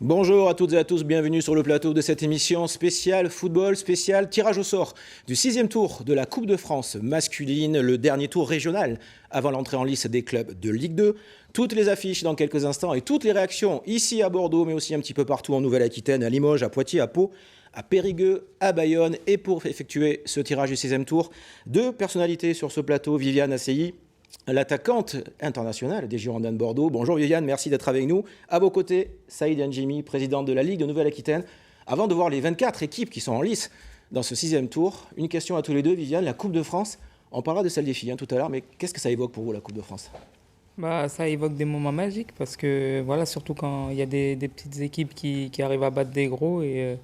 Bonjour à toutes et à tous, bienvenue sur le plateau de cette émission spéciale football, spéciale tirage au sort du 6e tour de la Coupe de France masculine, le dernier tour régional avant l'entrée en lice des clubs de Ligue 2. Toutes les affiches dans quelques instants et toutes les réactions ici à Bordeaux, mais aussi un petit peu partout en Nouvelle-Aquitaine, à Limoges, à Poitiers, à Pau, à Périgueux, à Bayonne. Et pour effectuer ce tirage du 6e tour, deux personnalités sur ce plateau, Viviane Assey, l'attaquante internationale des Girondins de Bordeaux. Bonjour Viviane, merci d'être avec nous. À vos côtés, Saïd N'Djimi, président de la Ligue de Nouvelle-Aquitaine. Avant de voir les 24 équipes qui sont en lice dans ce 6e tour, une question à tous les deux. Viviane, la Coupe de France, on parlera de celle des filles tout à l'heure, mais qu'est-ce que ça évoque pour vous la Coupe de France ? Ça évoque des moments magiques parce que surtout quand il y a des petites équipes qui arrivent à battre des gros et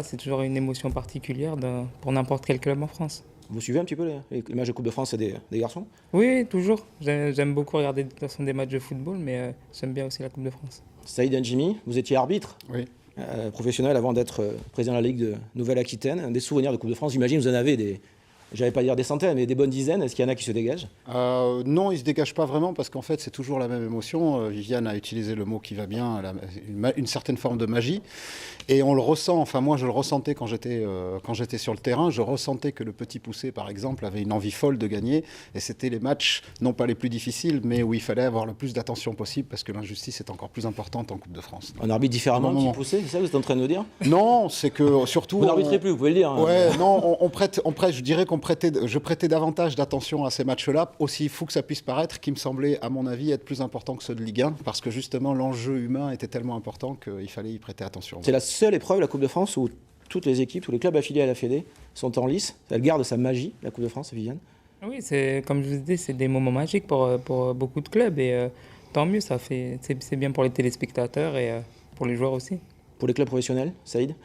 c'est toujours une émotion particulière pour n'importe quel club en France. Vous suivez un petit peu les matchs de Coupe de France des garçons ? Oui, toujours. J'aime beaucoup regarder de toute façon des matchs de football, mais j'aime bien aussi la Coupe de France. Saïd N'Djimi, vous étiez arbitre professionnel avant d'être président de la Ligue de Nouvelle-Aquitaine. Des souvenirs de Coupe de France, j'imagine vous en avez j'allais pas dire des centaines, mais des bonnes dizaines. Est-ce qu'il y en a qui se dégagent ? Non, ils ne se dégagent pas vraiment parce qu'en fait, c'est toujours la même émotion. Viviane a utilisé le mot qui va bien, une certaine forme de magie. Et on le ressent, enfin moi je le ressentais quand j'étais sur le terrain. Je ressentais que le Petit Poucet, par exemple, avait une envie folle de gagner. Et c'était les matchs, non pas les plus difficiles, mais où il fallait avoir le plus d'attention possible parce que l'injustice est encore plus importante en Coupe de France. On arbitre différemment le Petit Poucet, c'est ça que vous êtes en train de nous dire ? Non, c'est que surtout... Vous n'arbitrez plus, vous pouvez le dire. Ouais, non, on prête, je dirais je prêtais davantage d'attention à ces matchs-là, aussi fou que ça puisse paraître, qui me semblait, à mon avis, être plus important que ceux de Ligue 1, parce que justement, l'enjeu humain était tellement important qu'il fallait y prêter attention. C'est la seule épreuve, la Coupe de France, où toutes les équipes, tous les clubs affiliés à la Fédé sont en lice. Elle garde sa magie, la Coupe de France, Viviane. Oui, comme je vous disais, c'est des moments magiques pour beaucoup de clubs, et tant mieux, c'est bien pour les téléspectateurs et pour les joueurs aussi. Pour les clubs professionnels, Saïd ?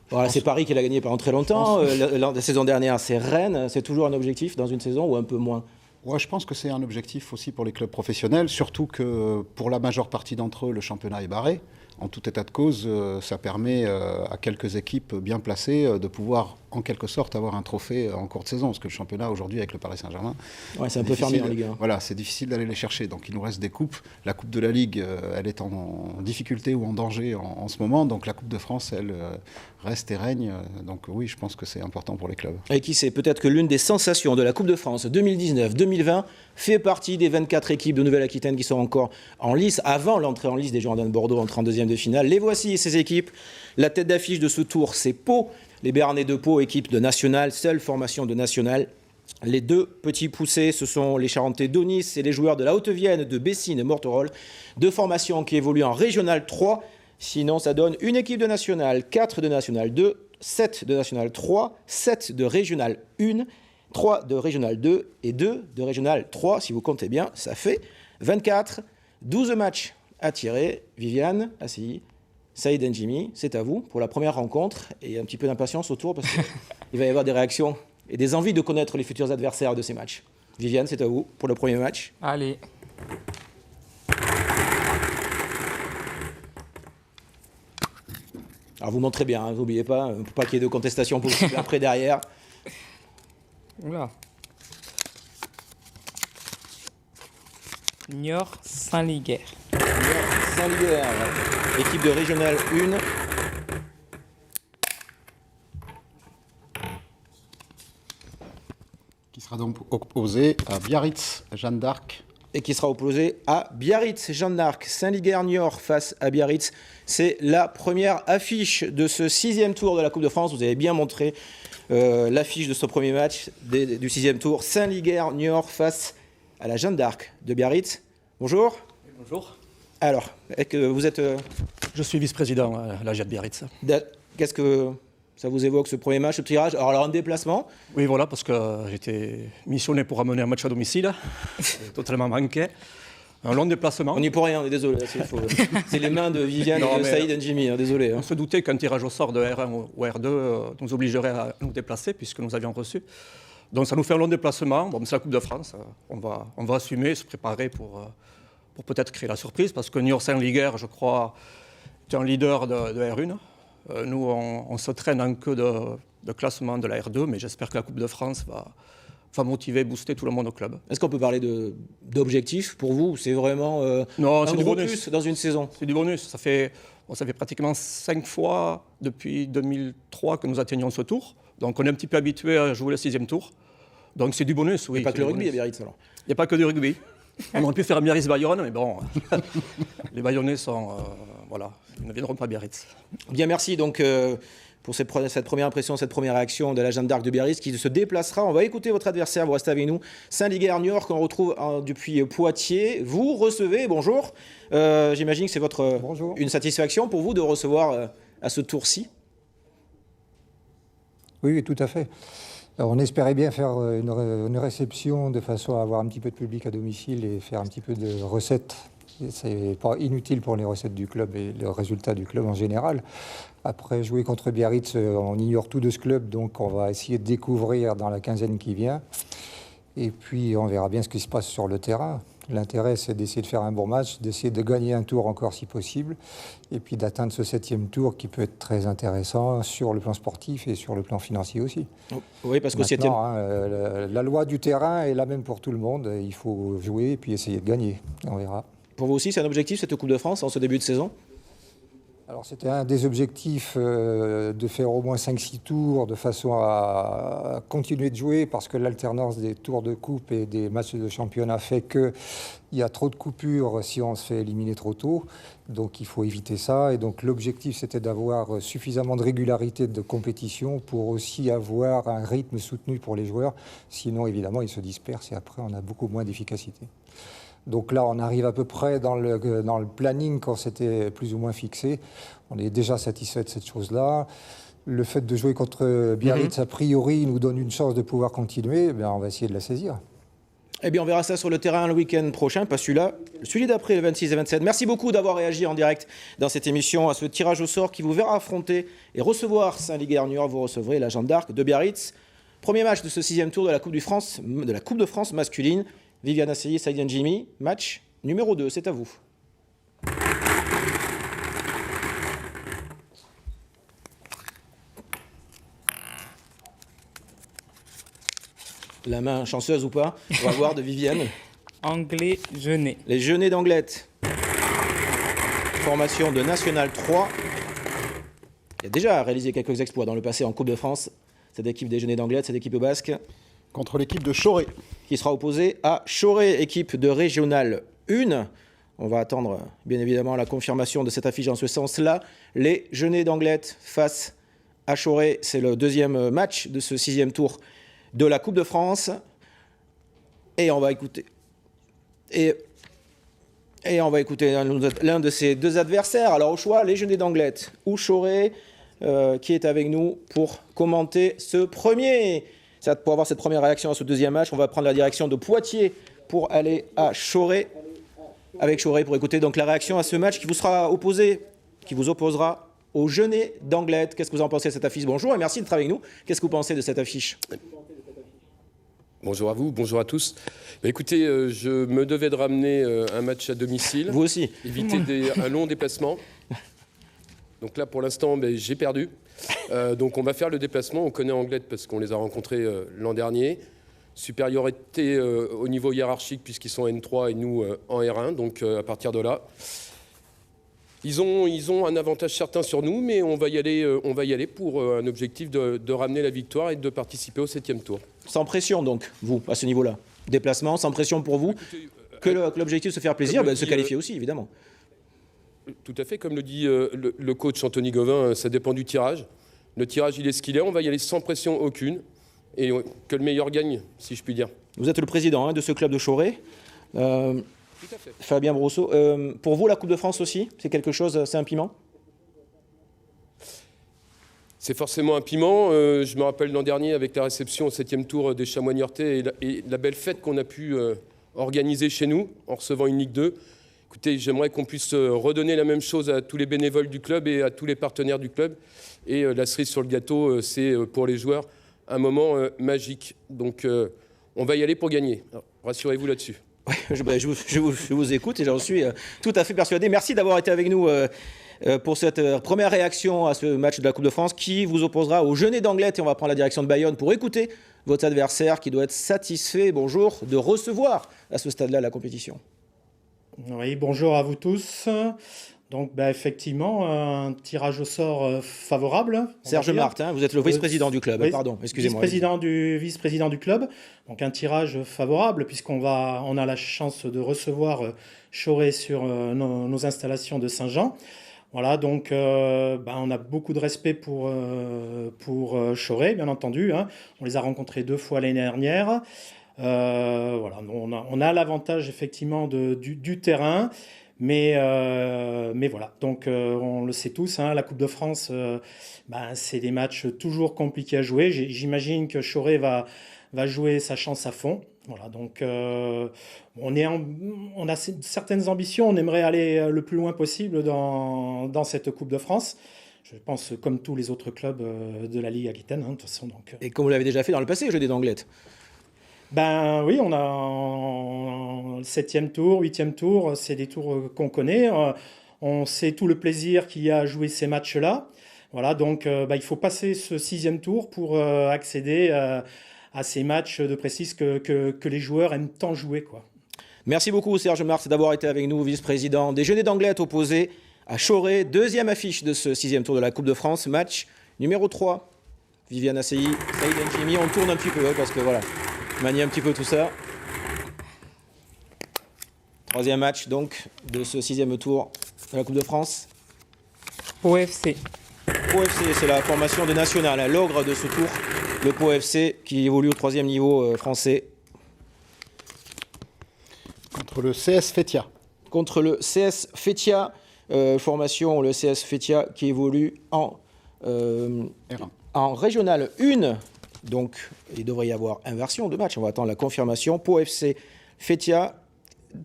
Voilà, c'est Paris qui l'a gagné pendant très longtemps. La saison dernière, c'est Rennes. C'est toujours un objectif dans une saison ou un peu moins ? Ouais, je pense que c'est un objectif aussi pour les clubs professionnels, surtout que pour la majeure partie d'entre eux, le championnat est barré. En tout état de cause, ça permet à quelques équipes bien placées de pouvoir, en quelque sorte, avoir un trophée en cours de saison. Parce que le championnat, aujourd'hui, avec le Paris Saint-Germain... Ouais, c'est un peu fermé en Ligue 1. Voilà, c'est difficile d'aller les chercher. Donc, il nous reste des coupes. La Coupe de la Ligue, elle est en difficulté ou en danger en ce moment. Donc, la Coupe de France, elle reste et règne. Donc, oui, je pense que c'est important pour les clubs. Et qui sait, peut-être que l'une des sensations de la Coupe de France 2019-2020 fait partie des 24 équipes de Nouvelle-Aquitaine qui sont encore en lice avant l'entrée en lice des Girondins de Bordeaux en 32e de finale. Les voici, ces équipes. La tête d'affiche de ce tour, c'est Pau. Les Béarnais de Pau, équipe de nationale, seule formation de nationale. Les deux petits poussés, ce sont les Charentais d'Aunis et les joueurs de la Haute-Vienne, de Bessines et Morterolle. Deux formations qui évoluent en Régional 3. Sinon, ça donne une équipe de nationale, 4 de nationale 2, 7 de nationale 3, 7 de Régional 1, 3 de Régional 2 et 2 de Régional 3. Si vous comptez bien, ça fait 24. 12 matchs à tirer. Viviane Assey, Saïd N'Djimi, c'est à vous pour la première rencontre et un petit peu d'impatience autour parce qu'il va y avoir des réactions et des envies de connaître les futurs adversaires de ces matchs. Viviane, c'est à vous pour le premier match. Allez. Alors vous montrez bien, n'oubliez pas, pour pas qu'il y ait de contestation possible après derrière. Oula. Niort Saint-Liguer. Saint-Liguer, équipe de Régional 1. Qui sera donc opposé à Biarritz, Jeanne d'Arc. Et qui sera opposé à Biarritz, Jeanne d'Arc. Saint-Liguer-Niort face à Biarritz. C'est la première affiche de ce 6e tour de la Coupe de France. Vous avez bien montré l'affiche de ce premier match du 6e tour. Saint-Liguer-Niort face à la Jeanne d'Arc de Biarritz. Bonjour. Bonjour. Alors, est-ce que vous êtes... Je suis vice-président à la GIAT Biarritz. Qu'est-ce que ça vous évoque, ce premier match, ce tirage ? Alors, en déplacement ? Oui, voilà, parce que j'étais missionné pour amener un match à domicile. Totalement manqué. Un long déplacement. On n'y est pour rien, on est désolé. C'est les mains de Viviane et de Saïd N'Djimi, désolé. On se doutait qu'un tirage au sort de R1 ou R2 nous obligerait à nous déplacer, puisque nous avions reçu. Donc ça nous fait un long déplacement. Bon, c'est la Coupe de France. On va assumer, se préparer pour peut-être créer la surprise, parce que Niort Saint-Liguer, je crois, est un leader de R1. Nous, on se traîne en queue de classement de la R2, mais j'espère que la Coupe de France motiver, booster tout le monde au club. Est-ce qu'on peut parler d'objectifs pour vous? C'est vraiment Non, un c'est du gros bonus. plus dans une saison? C'est du bonus. Ça fait pratiquement 5 fois depuis 2003 que nous atteignons ce tour. Donc on est un petit peu habitué à jouer le 6e tour. Donc c'est du bonus, oui. Il n'y a pas que c'est le du rugby à bonus. Biarritz alors. Il n'y a pas que du rugby. On aurait pu faire Biarritz-Bayonne, mais bon, les Bayonnais sont... voilà, ils ne viendront pas à Biarritz. Bien, merci donc pour cette première impression, cette première réaction de la Jeanne d'Arc de Biarritz qui se déplacera. On va écouter votre adversaire, vous restez avec nous. Saint-Liguer Niort qu'on retrouve depuis Poitiers. Vous recevez, bonjour. J'imagine que c'est une satisfaction pour vous de recevoir à ce tour-ci. Oui, tout à fait. Alors, on espérait bien faire une réception de façon à avoir un petit peu de public à domicile et faire un petit peu de recettes. C'est pas inutile pour les recettes du club et le résultat du club en général. Après, jouer contre Biarritz, on ignore tout de ce club, donc on va essayer de découvrir dans la quinzaine qui vient. Et puis, on verra bien ce qui se passe sur le terrain. L'intérêt, c'est d'essayer de faire un bon match, d'essayer de gagner un tour encore si possible, et puis d'atteindre ce 7e tour qui peut être très intéressant sur le plan sportif et sur le plan financier aussi. Oui, parce qu'au 7e... la loi du terrain est la même pour tout le monde. Il faut jouer et puis essayer de gagner. On verra. Pour vous aussi, c'est un objectif, cette Coupe de France, en ce début de saison? Alors, c'était un des objectifs de faire au moins 5-6 tours de façon à continuer de jouer parce que l'alternance des tours de coupe et des matchs de championnat fait qu'il y a trop de coupures si on se fait éliminer trop tôt. Donc, il faut éviter ça. Et donc, l'objectif, c'était d'avoir suffisamment de régularité de compétition pour aussi avoir un rythme soutenu pour les joueurs. Sinon, évidemment, ils se dispersent et après, on a beaucoup moins d'efficacité. Donc là, on arrive à peu près dans le planning qu'on s'était plus ou moins fixé. On est déjà satisfait de cette chose-là. Le fait de jouer contre Biarritz, a priori, nous donne une chance de pouvoir continuer. Eh on va essayer de la saisir. Eh bien, on verra ça sur le terrain le week-end prochain, pas celui-là, celui d'après, le 26 et 27. Merci beaucoup d'avoir réagi en direct dans cette émission à ce tirage au sort qui vous verra affronter et recevoir Saint-Liguer Niort. Vous recevrez la Jeanne d'Arc de Biarritz. Premier match de ce 6e tour de la Coupe de France masculine. Viviane Asseyé, Saïdiane Jimmy, match numéro 2, c'est à vous. La main chanceuse ou pas? On va voir de Viviane. Anglais Genet. Les Genets d'Anglette. Formation de National 3. Il a déjà réalisé quelques exploits dans le passé en Coupe de France. Cette équipe des Genets d'Anglette, cette équipe basque. Contre l'équipe de Choré. Qui sera opposée à Choré, équipe de Régional 1. On va attendre bien évidemment la confirmation de cette affiche en ce sens-là. Les Genets d'Anglette face à Choré, c'est le deuxième match de ce 6e tour de la Coupe de France. Et on va écouter. Et on va écouter l'un de ces deux adversaires. Alors au choix, les Genets d'Anglette ou Choré, qui est avec nous pour commenter ce premier. Pour avoir cette première réaction à ce deuxième match, on va prendre la direction de Poitiers pour aller à Choré, avec Choré pour écouter donc la réaction à ce match qui vous sera opposé, qui vous opposera aux Genets d'Anglette. Qu'est-ce que vous en pensez de cette affiche? Bonjour et merci d'être avec nous. Qu'est-ce que vous pensez de cette affiche? Bonjour à vous, bonjour à tous. Écoutez, je me devais de ramener un match à domicile. Vous aussi. Éviter un long déplacement. Donc là, pour l'instant, j'ai perdu. Donc on va faire le déplacement. On connaît Anglette parce qu'on les a rencontrés l'an dernier. Supériorité au niveau hiérarchique puisqu'ils sont N3 et nous en R1. Donc à partir de là, ils ont un avantage certain sur nous, mais on va y aller pour un objectif de ramener la victoire et de participer au 7e tour. Sans pression donc, vous, à ce niveau-là. Déplacement, sans pression pour vous. Que l'objectif se faire plaisir, se qualifier aussi, évidemment. Tout à fait, comme le dit le coach Anthony Gauvin, ça dépend du tirage. Le tirage, il est ce qu'il est, on va y aller sans pression aucune, et que le meilleur gagne, si je puis dire. Vous êtes le président de ce club de Choré. Tout à fait. Fabien Brosseau, pour vous, la Coupe de France aussi, c'est quelque chose, c'est un piment? C'est forcément un piment. Je me rappelle l'an dernier, avec la réception au 7e tour des Chamois niortais et la belle fête qu'on a pu organiser chez nous, en recevant une Ligue 2. Écoutez, j'aimerais qu'on puisse redonner la même chose à tous les bénévoles du club et à tous les partenaires du club. Et la cerise sur le gâteau, c'est pour les joueurs un moment magique. Donc on va y aller pour gagner. Rassurez-vous là-dessus. Je vous écoute et j'en suis tout à fait persuadé. Merci d'avoir été avec nous, pour cette première réaction à ce match de la Coupe de France qui vous opposera au Jeunet d'Anglet. Et on va prendre la direction de Bayonne pour écouter votre adversaire qui doit être satisfait, bonjour, de recevoir à ce stade-là la compétition. Oui, bonjour à vous tous. Donc, effectivement, un tirage au sort favorable. Serge Martin, vous êtes le vice-président du club, pardon, excusez-moi. Vice-président du club. Donc, un tirage favorable, puisqu'on a la chance de recevoir Choré sur nos installations de Saint-Jean. Voilà, donc on a beaucoup de respect pour Choré, bien entendu. Hein. On les a rencontrés 2 fois l'année dernière. Voilà, on a l'avantage effectivement du terrain. Mais voilà, donc on le sait tous, hein, la Coupe de France, c'est des matchs toujours compliqués à jouer. J'imagine que Choré va jouer sa chance à fond. Voilà, donc on a certaines ambitions, on aimerait aller le plus loin possible dans cette Coupe de France. Je pense comme tous les autres clubs de la Ligue Aquitaine, hein, de toute façon. Donc, Et comme vous l'avez déjà fait dans le passé, Jeunet d'Anglet. Oui, on a en 7e tour, 8e tour, c'est des tours qu'on connaît. On sait tout le plaisir qu'il y a à jouer ces matchs-là. Voilà, donc il faut passer ce 6e tour pour accéder à ces matchs de précise que les joueurs aiment tant jouer, quoi. Merci beaucoup Serge Marx d'avoir été avec nous, vice-président des Jeunets d'Anglet opposés à Choré. 2e affiche de ce 6e tour de la Coupe de France, match numéro 3. Viviane Assey, Saïd Njimi, on tourne un petit peu parce que voilà, manie un petit peu tout ça. 3e match donc de ce 6e tour de la Coupe de France. OFC. OFC, c'est la formation de national, hein, l'ogre de ce tour, le Pau FC qui évolue au 3e niveau français. Contre le CS Fétia. Contre le CS Fétia, formation, le CS Fétia qui évolue en régional 1. Donc, il devrait y avoir inversion de match. On va attendre la confirmation. Pau FC Fétia,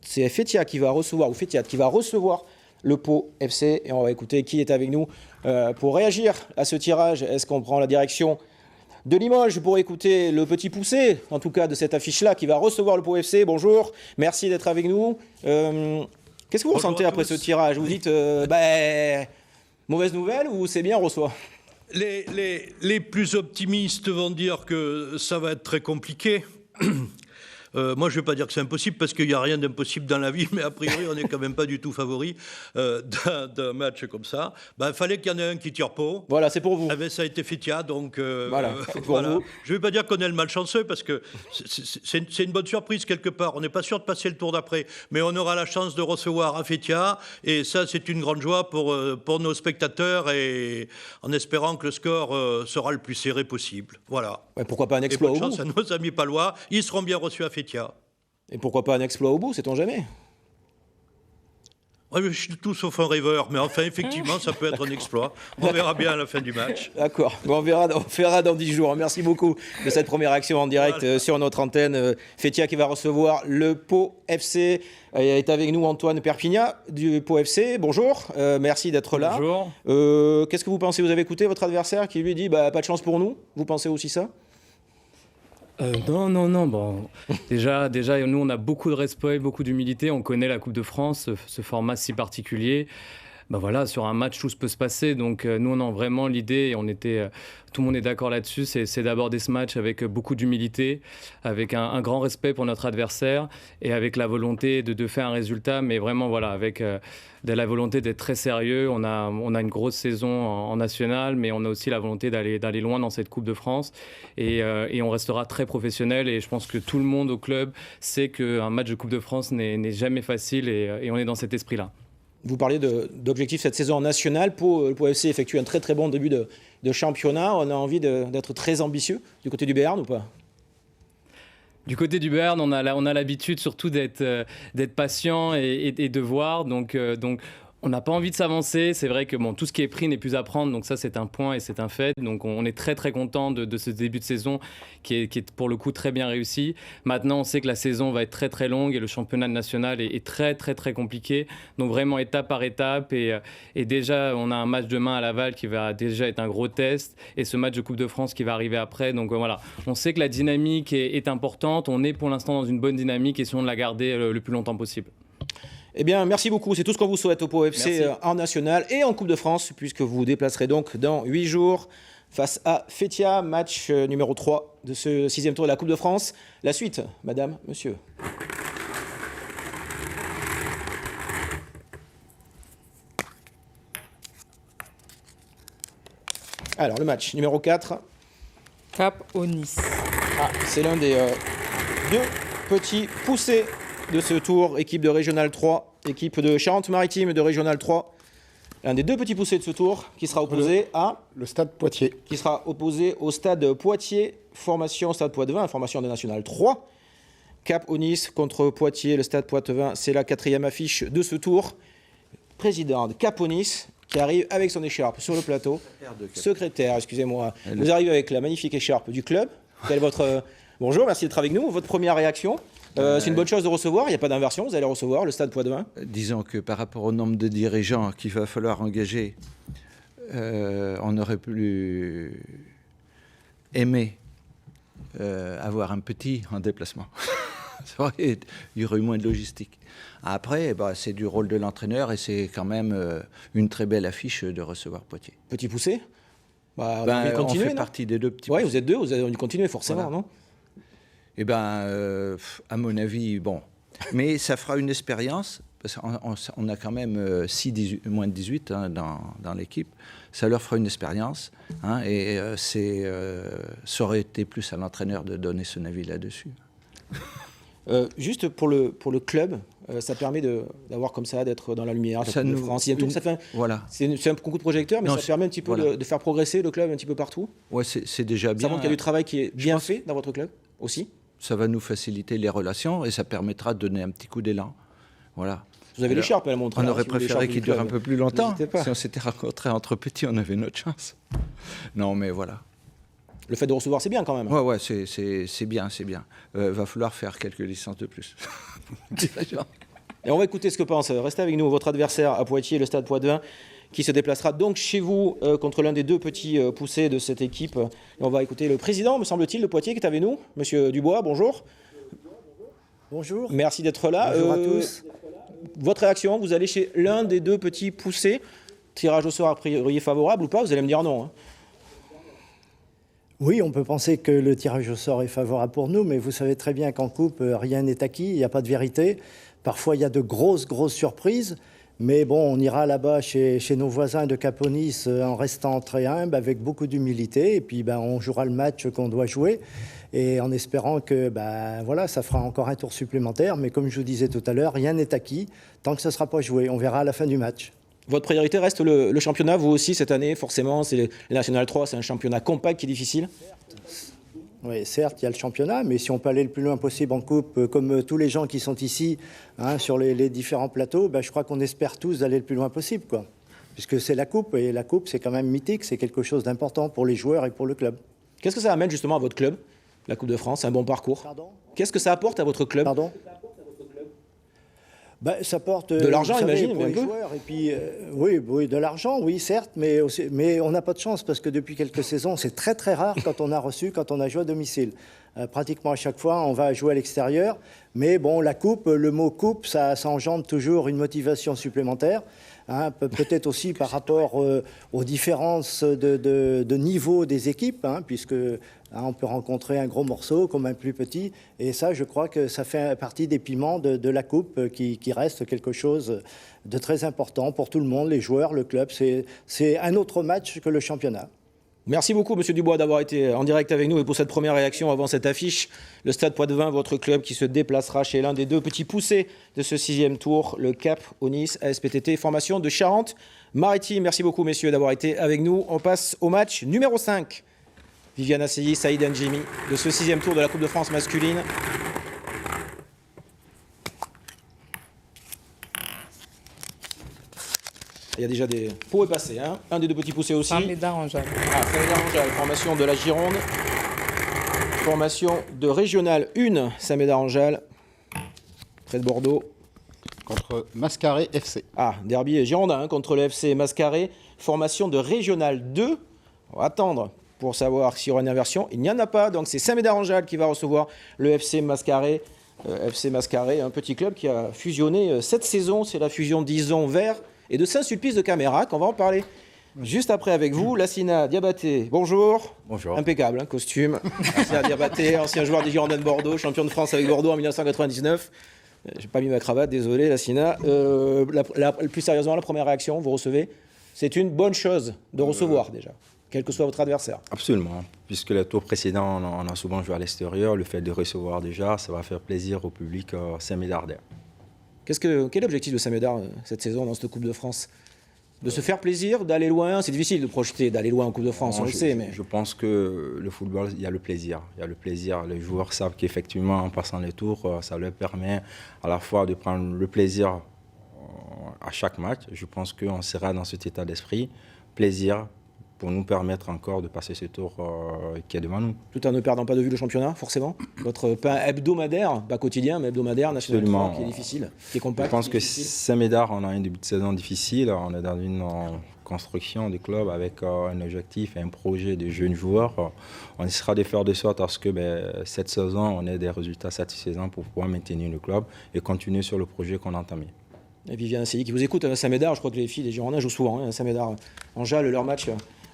c'est Fétia qui va recevoir, ou Fétia qui va recevoir le Pau FC. Et on va écouter qui est avec nous pour réagir à ce tirage. Est-ce qu'on prend la direction de Limoges pour écouter le petit poussé, en tout cas de cette affiche-là, qui va recevoir le Pau FC? Bonjour, merci d'être avec nous. Qu'est-ce que vous ressentez après ce tirage? Vous dites, mauvaise nouvelle ou c'est bien, on reçoit? Les plus optimistes vont dire que ça va être très compliqué. Moi, je ne vais pas dire que c'est impossible parce qu'il n'y a rien d'impossible dans la vie, mais a priori, on n'est quand même pas du tout favori d'un match comme ça. Il fallait qu'il y en ait un qui tire Pau. Voilà, c'est pour vous. Ça a été Fétia, donc voilà, c'est pour vous. Je ne vais pas dire qu'on est le malchanceux parce que c'est une bonne surprise quelque part. On n'est pas sûr de passer le tour d'après, mais on aura la chance de recevoir à Fétia et ça, c'est une grande joie pour nos spectateurs et en espérant que le score sera le plus serré possible. Voilà. Ouais, pourquoi pas un exploit au bout? Et bonne chance à nos amis palois, ils seront bien reçus à Fétia. Et pourquoi pas un exploit au bout, sait-on jamais? Oui, je suis tout sauf un rêveur, mais enfin, effectivement, ça peut être un exploit. On verra bien à la fin du match. D'accord, on verra dans 10 jours. Merci beaucoup de cette première action en direct sur notre antenne. Fétia qui va recevoir le Pau FC. Est avec nous Antoine Perpignat du Pau FC. Bonjour, merci d'être là. Bonjour. Qu'est-ce que vous pensez? Vous avez écouté votre adversaire qui lui dit pas de chance pour nous? Vous pensez aussi ça? Non. Bon, déjà, nous, on a beaucoup de respect, beaucoup d'humilité. On connaît la Coupe de France, ce format si particulier. Voilà, sur un match, tout peut se passer. Donc, nous, on a vraiment l'idée, et tout le monde est d'accord là-dessus, c'est d'aborder ce match avec beaucoup d'humilité, avec un grand respect pour notre adversaire et avec la volonté de faire un résultat, mais vraiment, voilà, avec de la volonté d'être très sérieux. On a une grosse saison en national, mais on a aussi la volonté d'aller loin dans cette Coupe de France et on restera très professionnel. Et je pense que tout le monde au club sait qu'un match de Coupe de France n'est jamais facile et on est dans cet esprit-là. Vous parliez d'objectifs cette saison en nationale. Le Pau FC effectue un très très bon début de championnat. On a envie d'être très ambitieux du côté du Béarn ou pas? Du côté du Béarn, on a l'habitude surtout d'être patient et de voir. Donc, on n'a pas envie de s'avancer. C'est vrai que tout ce qui est pris n'est plus à prendre. Donc ça, c'est un point et c'est un fait. Donc on est très, très content de ce début de saison qui est pour le coup très bien réussi. Maintenant, on sait que la saison va être très, très longue et le championnat national est très, très, très compliqué. Donc vraiment étape par étape. Et déjà, on a un match demain à Laval qui va déjà être un gros test. Et ce match de Coupe de France qui va arriver après. Donc voilà, on sait que la dynamique est importante. On est pour l'instant dans une bonne dynamique et essayons de la garder le plus longtemps possible. Eh bien, merci beaucoup. C'est tout ce qu'on vous souhaite au Pau FC en national et en Coupe de France, puisque vous vous déplacerez donc dans 8 jours face à Fétia, match numéro 3 de ce 6e tour de la Coupe de France. La suite, madame, monsieur. Alors, le match numéro 4. Cap au Nice. Ah, c'est l'un des deux petits poussés de ce tour, équipe de Régional 3, équipe de Charente-Maritime de Régional 3. L'un des deux petits poussés de ce tour qui sera opposé à... Le Stade Poitiers. Qui sera opposé au Stade Poitiers, formation Stade Poitevin, formation de National 3. Cap au Nice contre Poitiers, le Stade Poitevin, c'est la 4e affiche de ce tour. Président de Cap au Nice qui arrive avec son écharpe sur le plateau. Secrétaire, excusez-moi. Vous arrivez avec la magnifique écharpe du club. Quel est votre... Bonjour, merci d'être avec nous. Votre première réaction? C'est une bonne chose de recevoir, il n'y a pas d'inversion, vous allez recevoir le Stade Poitevin. Disons que par rapport au nombre de dirigeants qu'il va falloir engager, on aurait pu aimer avoir un petit en déplacement. Il y aurait eu moins de logistique. Après, c'est du rôle de l'entraîneur et c'est quand même une très belle affiche de recevoir Poitiers. Petit poussé on fait partie des deux petits poussés. Oui, vous êtes deux, vous allez continuer forcément, voilà. Non? Eh bien, à mon avis, bon. Mais ça fera une expérience, parce qu'on a quand même moins de 18 hein, dans l'équipe. Ça leur fera une expérience. Hein, et ça aurait été plus à l'entraîneur de donner son avis là-dessus. Juste pour le club, ça permet d'avoir comme ça, d'être dans la lumière, ça de France. Voilà. C'est un coup de projecteur, mais ça permet un petit peu de faire progresser le club un petit peu partout. Ouais, c'est déjà bien. Ça montre qu'il y a du travail qui est bien fait dans votre club aussi. Ça va nous faciliter les relations et ça permettra de donner un petit coup d'élan. Voilà. Vous avez l'écharpe à la montrer. On aurait préféré qu'il dure un peu plus longtemps. Si on s'était rencontrés entre petits, on avait notre chance. Non, mais voilà. Le fait de recevoir, c'est bien quand même. Ouais, c'est bien, c'est bien. Va falloir faire quelques licences de plus. Et on va écouter ce que pense, restez avec nous, votre adversaire à Poitiers, le Stade Poitevin, qui se déplacera donc chez vous contre l'un des deux petits poussés de cette équipe. Et on va écouter le président, me semble-t-il, de Poitiers qui est avec nous, Monsieur Dubois, bonjour. Bonjour. Merci d'être là. Bonjour à tous. Votre réaction, vous allez chez l'un des deux petits poussés, tirage au sort a priori favorable ou pas? Vous allez me dire non. Hein. Oui, on peut penser que le tirage au sort est favorable pour nous, mais vous savez très bien qu'en coupe, rien n'est acquis, il n'y a pas de vérité. Parfois, il y a de grosses surprises. Mais bon, on ira là-bas chez nos voisins de Cap au Nice en restant très humble, avec beaucoup d'humilité. Et puis, on jouera le match qu'on doit jouer. Et en espérant que voilà, ça fera encore un tour supplémentaire. Mais comme je vous disais tout à l'heure, rien n'est acquis tant que ça ne sera pas joué. On verra à la fin du match. Votre priorité reste le championnat, vous aussi, cette année, forcément. C'est le National 3, c'est un championnat compact qui est difficile. Oui, certes, il y a le championnat, mais si on peut aller le plus loin possible en coupe, comme tous les gens qui sont ici sur les différents plateaux, je crois qu'on espère tous d'aller le plus loin possible, quoi. Puisque c'est la coupe, et la coupe, c'est quand même mythique, c'est quelque chose d'important pour les joueurs et pour le club. Qu'est-ce que ça amène justement à votre club, la Coupe de France, un bon parcours? Qu'est-ce que ça apporte à votre club? Ça porte de l'argent, imagine, pour les joueurs. Et puis, oui, de l'argent, oui, certes, mais on n'a pas de chance parce que depuis quelques saisons, c'est très très rare quand on a joué à domicile. Pratiquement à chaque fois, on va jouer à l'extérieur. Mais bon, la coupe, le mot coupe, ça engendre toujours une motivation supplémentaire. Peut-être aussi par rapport aux différences de niveau des équipes, puisque on peut rencontrer un gros morceau comme un plus petit. Et ça, je crois que ça fait partie des piments de la coupe qui reste quelque chose de très important pour tout le monde, les joueurs, le club. C'est un autre match que le championnat. Merci beaucoup, Monsieur Dubois, d'avoir été en direct avec nous et pour cette première réaction avant cette affiche. Le Stade Poitevin, votre club qui se déplacera chez l'un des deux petits poussés de ce 6e tour, le Cap au Nice, ASPTT, formation de Charente-Maritime. Merci beaucoup, messieurs, d'avoir été avec nous. On passe au match numéro 5. Viviane Asseyi, Saïd Njimi, de ce 6e tour de la Coupe de France masculine. Il y a déjà des pots et passés, un des deux petits poussés aussi. Saint-Médard Angèle. Saint-Médard Angèle, formation de la Gironde. Formation de Régional 1, Saint-Médard Angèle, près de Bordeaux. Contre Mascaré FC. Derby girondin contre le FC Mascaré. Formation de Régional 2. On va attendre pour savoir s'il y aura une inversion. Il n'y en a pas, donc c'est Saint-Médard Angèle qui va recevoir le FC Mascaré. FC Mascaré, un petit club qui a fusionné cette saison. C'est la fusion d'Ison Vert et de Saint-Sulpice de Camérac. On va en parler juste après avec vous. Lassina Diabaté, bonjour. Bonjour. Impeccable, hein, costume. Lassina Diabaté, ancien joueur des Girondins de Bordeaux, champion de France avec Bordeaux en 1999. J'ai pas mis ma cravate, désolé Lassina. Plus sérieusement, la première réaction, vous recevez, c'est une bonne chose de recevoir déjà, quel que soit votre adversaire. Absolument, puisque le tour précédent, on a souvent joué à l'extérieur. Le fait de recevoir déjà, ça va faire plaisir au public Saint-Médardais. Quel est l'objectif de Saint-Médard cette saison dans cette Coupe de France? De se faire plaisir, d'aller loin? C'est difficile de projeter, d'aller loin en Coupe de France, on le sait. Mais Je pense que le football, il y a le plaisir. Il y a le plaisir. Les joueurs savent qu'effectivement, en passant les tours, ça leur permet à la fois de prendre le plaisir à chaque match. Je pense qu'on sera dans cet état d'esprit. Plaisir pour nous permettre encore de passer ce tour qui est devant nous. Tout en ne perdant pas de vue le championnat, forcément. Votre pain hebdomadaire, pas quotidien, mais hebdomadaire, national 3, qui est difficile, qui est compact. Je pense que Saint-Médard, on a un début de saison difficile. On est dans une construction du club avec un objectif et un projet de jeunes joueurs. On essaiera de faire de sorte à ce que cette saison, on ait des résultats satisfaisants pour pouvoir maintenir le club et continuer sur le projet qu'on a entamé. Et Viviane Asseli qui vous écoute à Saint-Médard, je crois que les filles des Girondins jouent souvent à Saint-Médard. En Jal, leur match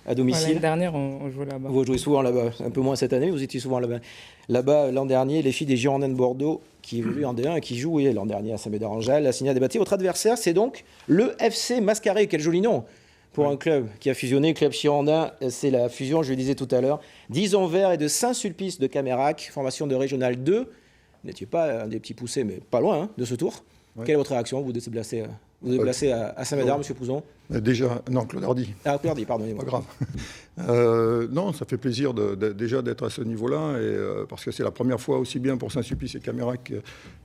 à domicile. L'année dernière, on jouait là-bas. Vous jouez souvent là-bas, un peu moins cette année, vous étiez souvent là-bas. Là-bas, l'an dernier, les filles des Girondins de Bordeaux qui évoluent en D1 et qui jouent l'an dernier à Saint-Médard-en-Jalles, Lassina Diabaté. Votre adversaire, c'est donc le FC Mascaré. Quel joli nom pour un club qui a fusionné, Club Girondin. C'est la fusion, je le disais tout à l'heure, d'Ison Vert et de Saint-Sulpice de Camérac, formation de Régional 2. Vous n'étiez pas un des petits poussés, mais pas loin de ce tour. Ouais. Quelle est votre réaction? Vous déplacez à Saint-Médard, M. Pouzon? Déjà, non, Claude Hardy. Ah, Claude Hardy, pardon. Pas grave. Non, ça fait plaisir déjà d'être à ce niveau-là, parce que c'est la première fois aussi bien pour Saint-Sulpice et Camérac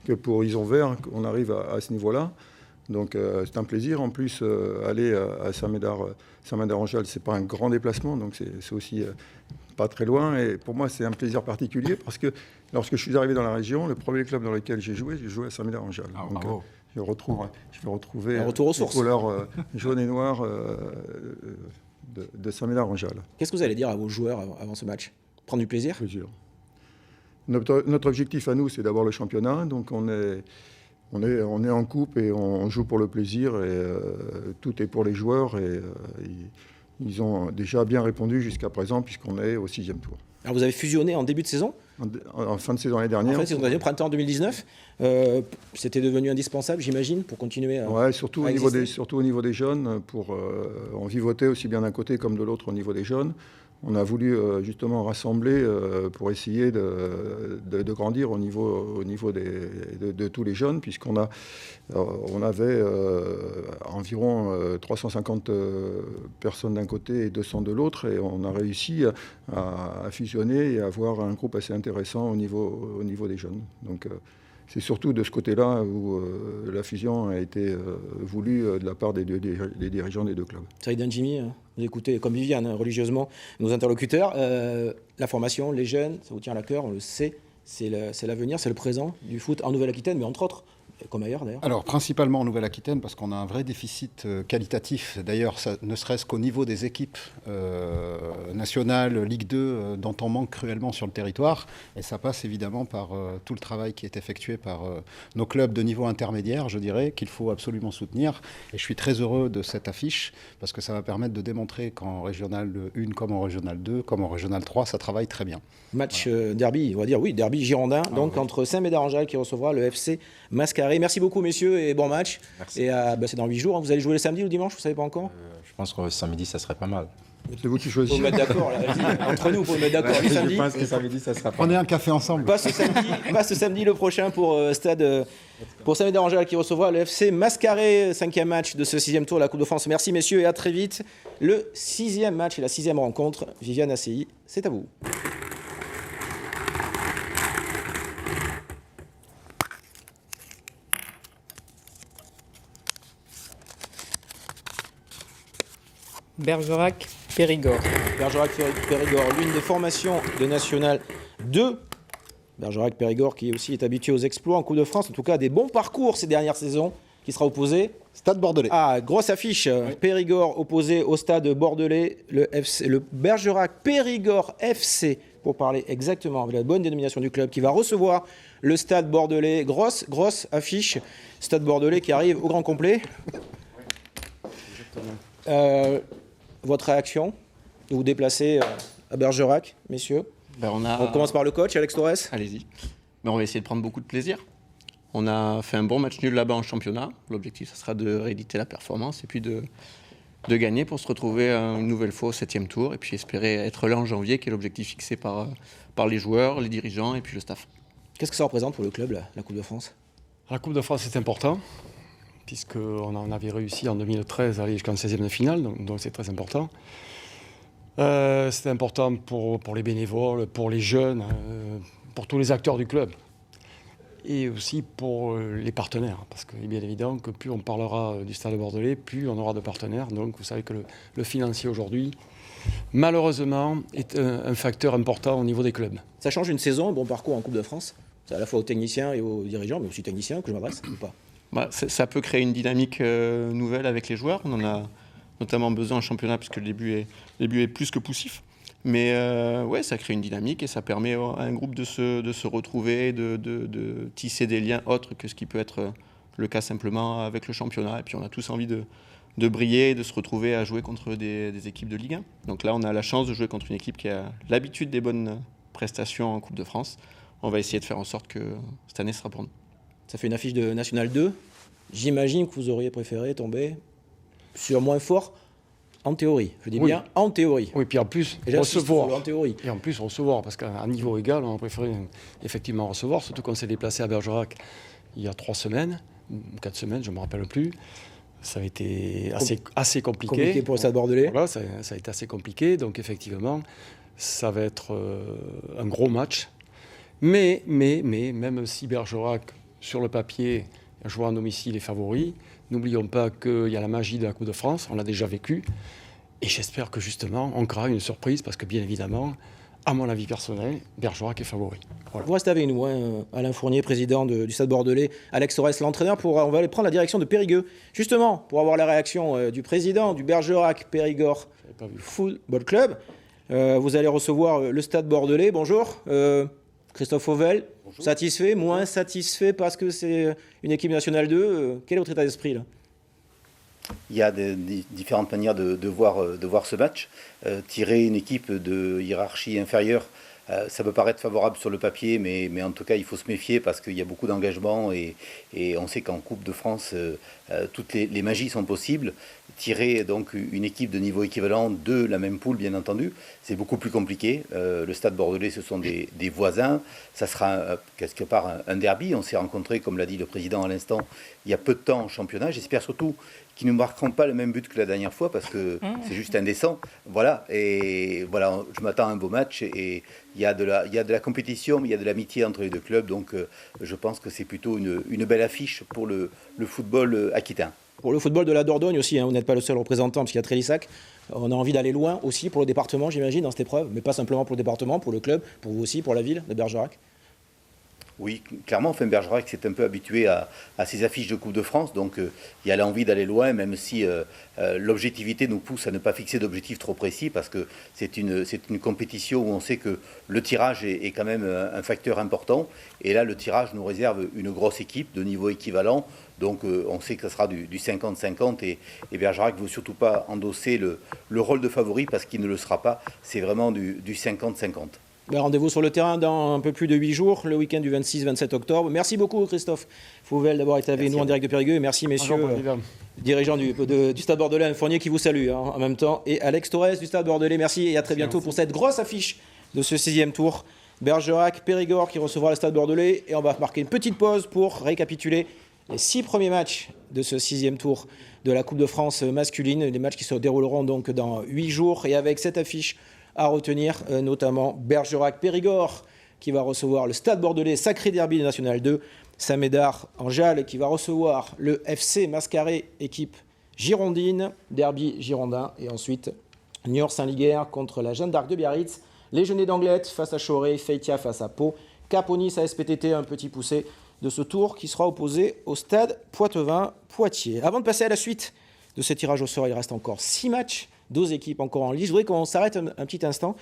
que pour Ison Vert qu'on arrive à ce niveau-là. Donc c'est un plaisir. En plus, aller à Saint-Médard-en-Jalles, c'est pas un grand déplacement, donc c'est aussi pas très loin. Et pour moi, c'est un plaisir particulier parce que lorsque je suis arrivé dans la région, le premier club dans lequel j'ai joué à Saint-Médard-en-Jalles. Ah, donc je vais retrouver un retour aux sources. Les couleurs jaune et noir de Saint-Médard-en-Jalles. Qu'est-ce que vous allez dire à vos joueurs avant ce match? Prendre du plaisir? Plaisir. Notre objectif à nous, c'est d'abord le championnat. Donc on est en coupe et on joue pour le plaisir et tout est pour les joueurs et ils ont déjà bien répondu jusqu'à présent puisqu'on est au 6e tour. Alors vous avez fusionné en début de saison? En fin de saison l'année dernière. En fin de saison dernière, printemps 2019. C'était devenu indispensable, j'imagine, pour continuer à Ouais, surtout au niveau des jeunes. On vivotait aussi bien d'un côté comme de l'autre au niveau des jeunes. On a voulu justement rassembler pour essayer de grandir au niveau de tous les jeunes, puisqu'on avait environ 350 personnes d'un côté et 200 de l'autre, et on a réussi à fusionner et à avoir un groupe assez intéressant au niveau des jeunes. Donc c'est surtout de ce côté-là où la fusion a été voulue de la part des dirigeants des deux clubs. Saïd Jimmy, vous écoutez comme Viviane religieusement nos interlocuteurs. La formation, les jeunes, ça vous tient à cœur, on le sait, c'est l'avenir, c'est le présent du foot en Nouvelle-Aquitaine, mais entre autres, comme ailleurs d'ailleurs. Alors principalement en Nouvelle-Aquitaine parce qu'on a un vrai déficit qualitatif. D'ailleurs, ne serait-ce qu'au niveau des équipes nationales, Ligue 2, dont on manque cruellement sur le territoire. Et ça passe évidemment par tout le travail qui est effectué par nos clubs de niveau intermédiaire, je dirais, qu'il faut absolument soutenir. Et je suis très heureux de cette affiche parce que ça va permettre de démontrer qu'en Régional 1 comme en Régional 2, comme en Régional 3, ça travaille très bien. Match derby, on va dire, oui, derby girondin, donc entre Saint-Médard-en-Jalles qui recevra le FC Mascaré. Merci beaucoup messieurs et bon match. Merci. Et c'est dans 8 jours, vous allez jouer le samedi ou le dimanche, vous ne savez pas encore? Je pense que samedi, ça serait pas mal. C'est vous qui choisissez. Faut mettre d'accord, là, entre nous, pour mettre d'accord. Ouais, je pense que samedi, ça sera pas mal. Prenez un café ensemble. Pas ce samedi le prochain pour pour Saint-Médard-en-Jalles qui recevra le FC Mascaré, 5e match de ce 6e tour de la Coupe de France. Merci messieurs et à très vite. Le 6e match et la 6e rencontre. Viviane Asseli, c'est à vous. Bergerac-Périgord. Bergerac-Périgord, l'une des formations de National 2. Bergerac-Périgord qui aussi est habitué aux exploits en Coupe de France, en tout cas des bons parcours ces dernières saisons, qui sera opposé. Stade Bordelais. Ah, grosse affiche. Oui. Périgord opposé au Stade Bordelais. Le Bergerac-Périgord FC pour parler exactement de la bonne dénomination du club qui va recevoir le Stade Bordelais. Grosse affiche. Stade Bordelais qui arrive au grand complet. Votre réaction de vous déplacer à Bergerac, messieurs? On commence par le coach, Alex Torres. Allez-y. On va essayer de prendre beaucoup de plaisir. On a fait un bon match nul là-bas en championnat. L'objectif, ça sera de rééditer la performance et puis de gagner pour se retrouver une nouvelle fois au 7e tour et puis espérer être là en janvier, qui est l'objectif fixé par les joueurs, les dirigeants et puis le staff. Qu'est-ce que ça représente pour le club, la Coupe de France? La Coupe de France, c'est important, puisqu'on en avait réussi en 2013 à aller jusqu'en 16e de finale, donc c'est très important. C'est important pour les bénévoles, pour les jeunes, pour tous les acteurs du club. Et aussi pour les partenaires, parce qu'il est bien évident que plus on parlera du Stade Bordelais, plus on aura de partenaires. Donc vous savez que le financier aujourd'hui, malheureusement, est un facteur important au niveau des clubs. Ça change une saison, un bon parcours en Coupe de France? C'est à la fois aux techniciens et aux dirigeants, mais aussi aux techniciens que je m'adresse ou pas? Ça peut créer une dynamique nouvelle avec les joueurs. On en a notamment besoin en championnat, puisque le début est plus que poussif. Mais ça crée une dynamique et ça permet à un groupe de se retrouver, de tisser des liens autres que ce qui peut être le cas simplement avec le championnat. Et puis on a tous envie de briller, de se retrouver à jouer contre des équipes de Ligue 1. Donc là, on a la chance de jouer contre une équipe qui a l'habitude des bonnes prestations en Coupe de France. On va essayer de faire en sorte que cette année sera pour nous. Ça fait une affiche de National 2. J'imagine que vous auriez préféré tomber sur moins fort. En théorie, je dis bien en théorie. Oui, puis en plus, recevoir. En théorie. Et en plus, recevoir, parce qu'à niveau égal, on a préféré effectivement recevoir, surtout qu'on s'est déplacé à Bergerac il y a 3 semaines, ou 4 semaines, je ne me rappelle plus. Ça a été assez compliqué. Compliqué pour le Stade Bordelais. Voilà, ça a été assez compliqué, donc effectivement, ça va être un gros match. Mais même si Bergerac, sur le papier, jouant à domicile est favori, n'oublions pas qu'il y a la magie de la Coupe de France, on l'a déjà vécu. Et j'espère que justement, on créera une surprise parce que bien évidemment, à mon avis personnel, Bergerac est favori. Voilà. Vous restez avec nous, Alain Fournier, président du Stade Bordelais, Alex Torres, l'entraîneur. On va aller prendre la direction de Périgueux, justement, pour avoir la réaction du président du Bergerac Périgord Football Club. Vous allez recevoir le Stade Bordelais. Bonjour, Christophe Fauvel. Bonjour. Satisfait, moins satisfait parce que c'est une équipe nationale 2. Quel est votre état d'esprit là? Il y a des différentes manières de voir ce match. Tirer une équipe de hiérarchie inférieure, ça peut paraître favorable sur le papier, mais en tout cas, il faut se méfier parce qu'il y a beaucoup d'engagement et on sait qu'en Coupe de France, toutes les magies sont possibles. Tirer donc une équipe de niveau équivalent de la même poule, bien entendu, c'est beaucoup plus compliqué. Le Stade Bordelais, ce sont des voisins. Ça sera quelque part un derby. On s'est rencontrés, comme l'a dit le président à l'instant, il y a peu de temps en championnat. J'espère surtout qu'ils ne marqueront pas le même but que la dernière fois parce que c'est juste indécent. Voilà, et voilà, je m'attends à un beau match et il y a de la compétition, mais il y a de l'amitié entre les deux clubs. Donc je pense que c'est plutôt une belle affiche pour le football aquitain. Pour le football de la Dordogne aussi, vous n'êtes pas le seul représentant parce qu'il y a Trélissac. On a envie d'aller loin aussi pour le département, j'imagine, dans cette épreuve, mais pas simplement pour le département, pour le club, pour vous aussi, pour la ville de Bergerac. Oui, clairement, Bergerac s'est un peu habitué à ces affiches de Coupe de France, donc il y a l'envie d'aller loin, même si l'objectivité nous pousse à ne pas fixer d'objectifs trop précis, parce que c'est une compétition où on sait que le tirage est quand même un facteur important, et là, le tirage nous réserve une grosse équipe de niveau équivalent, donc on sait que ça sera du 50-50, et Bergerac ne veut surtout pas endosser le rôle de favori, parce qu'il ne le sera pas, c'est vraiment du 50-50. Rendez-vous sur le terrain dans un peu plus de 8 jours, le week-end du 26-27 octobre. Merci beaucoup Christophe Fauvel d'avoir été avec nous en direct de Périgueux. Et merci messieurs, dirigeants du Stade Bordelais, Alain Fournier qui vous salue en même temps. Et Alex Torres du Stade Bordelais, merci et à très bientôt pour cette grosse affiche de ce 6e tour. Bergerac, Périgord qui recevra le Stade Bordelais. Et on va marquer une petite pause pour récapituler les 6 premiers matchs de ce 6e tour de la Coupe de France masculine. Les matchs qui se dérouleront donc dans 8 jours et avec cette affiche à retenir, notamment Bergerac-Périgord qui va recevoir le Stade Bordelais, sacré derby de National 2, Saint-Médard en Jalles qui va recevoir le FC Mascaré, équipe girondine, derby girondin, et ensuite Niort-Saint-Liguerre contre la Jeanne d'Arc de Biarritz, les Genêts d'Anglette face à Choré, Feitia face à Pau, Caponis à SPTT, un petit poussé de ce tour qui sera opposé au Stade Poitevin-Poitiers. Avant de passer à la suite de ce tirage au sort, il reste encore 6 matches, 12 équipes encore en lice. Je voudrais qu'on s'arrête un petit instant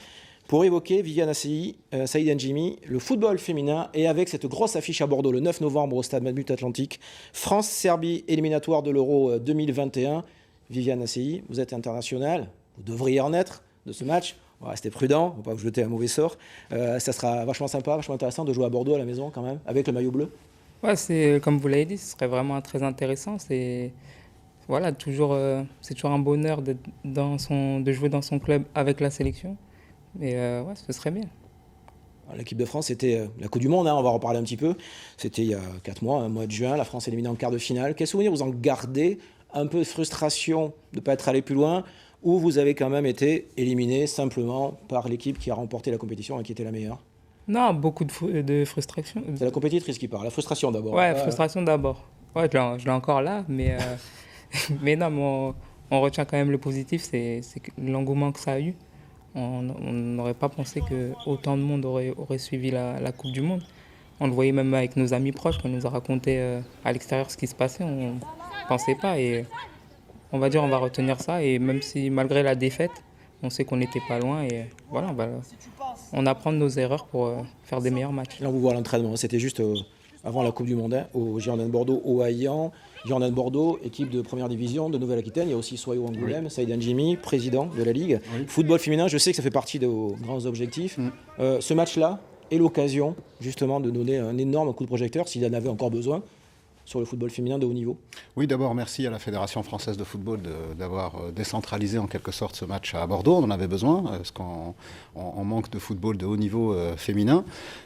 pour évoquer, Viviane Asseli, Saïd N'Jimi, le football féminin, et avec cette grosse affiche à Bordeaux le 9 novembre au stade Matmut Atlantique, France-Serbie, éliminatoire de l'Euro 2021. Viviane Asseli, vous êtes internationale, vous devriez en être de ce match. On va rester prudent, on ne va pas vous jeter un mauvais sort. Ça sera vachement sympa, vachement intéressant de jouer à Bordeaux à la maison quand même, avec le maillot bleu. Ouais, c'est comme vous l'avez dit, ce serait vraiment très intéressant. Voilà, c'est toujours un bonheur de jouer dans son club avec la sélection. Et ouais, ce serait bien. L'équipe de France, c'était la Coupe du Monde, on va en reparler un petit peu. C'était il y a 4 mois, un mois de juin, la France éliminée en quart de finale. Quel souvenir vous en gardez? Un peu de frustration de ne pas être allé plus loin, ou vous avez quand même été éliminé simplement par l'équipe qui a remporté la compétition et qui était la meilleure? Non, beaucoup de frustration. C'est la compétitrice qui parle, la frustration d'abord. Ouais, frustration d'abord. Ouais, je l'ai encore là, mais, mais non, on retient quand même le positif, c'est l'engouement que ça a eu. On n'aurait pas pensé que autant de monde aurait suivi la Coupe du Monde. On le voyait même avec nos amis proches, quand on nous a raconté à l'extérieur ce qui se passait, on ne pensait pas. Et on va dire on va retenir ça, et même si malgré la défaite, on sait qu'on n'était pas loin, et voilà, on apprend de nos erreurs pour faire des meilleurs matchs. Là, on vous voit à l'entraînement, c'était juste avant la Coupe du Monde, au Girondins de Bordeaux, au Haillan. Girondins de Bordeaux, équipe de première division de Nouvelle-Aquitaine. Il y a aussi Soyo Angoulême, Saïd N'Jimi, président de la Ligue. Oui. Football féminin, je sais que ça fait partie de vos grands objectifs. Ce match-là est l'occasion justement de donner un énorme coup de projecteur, s'il en avait encore besoin, sur le football féminin de haut niveau. Oui, d'abord, merci à la Fédération française de football d'avoir décentralisé en quelque sorte ce match à Bordeaux. On en avait besoin, parce qu'on manque de football de haut niveau féminin.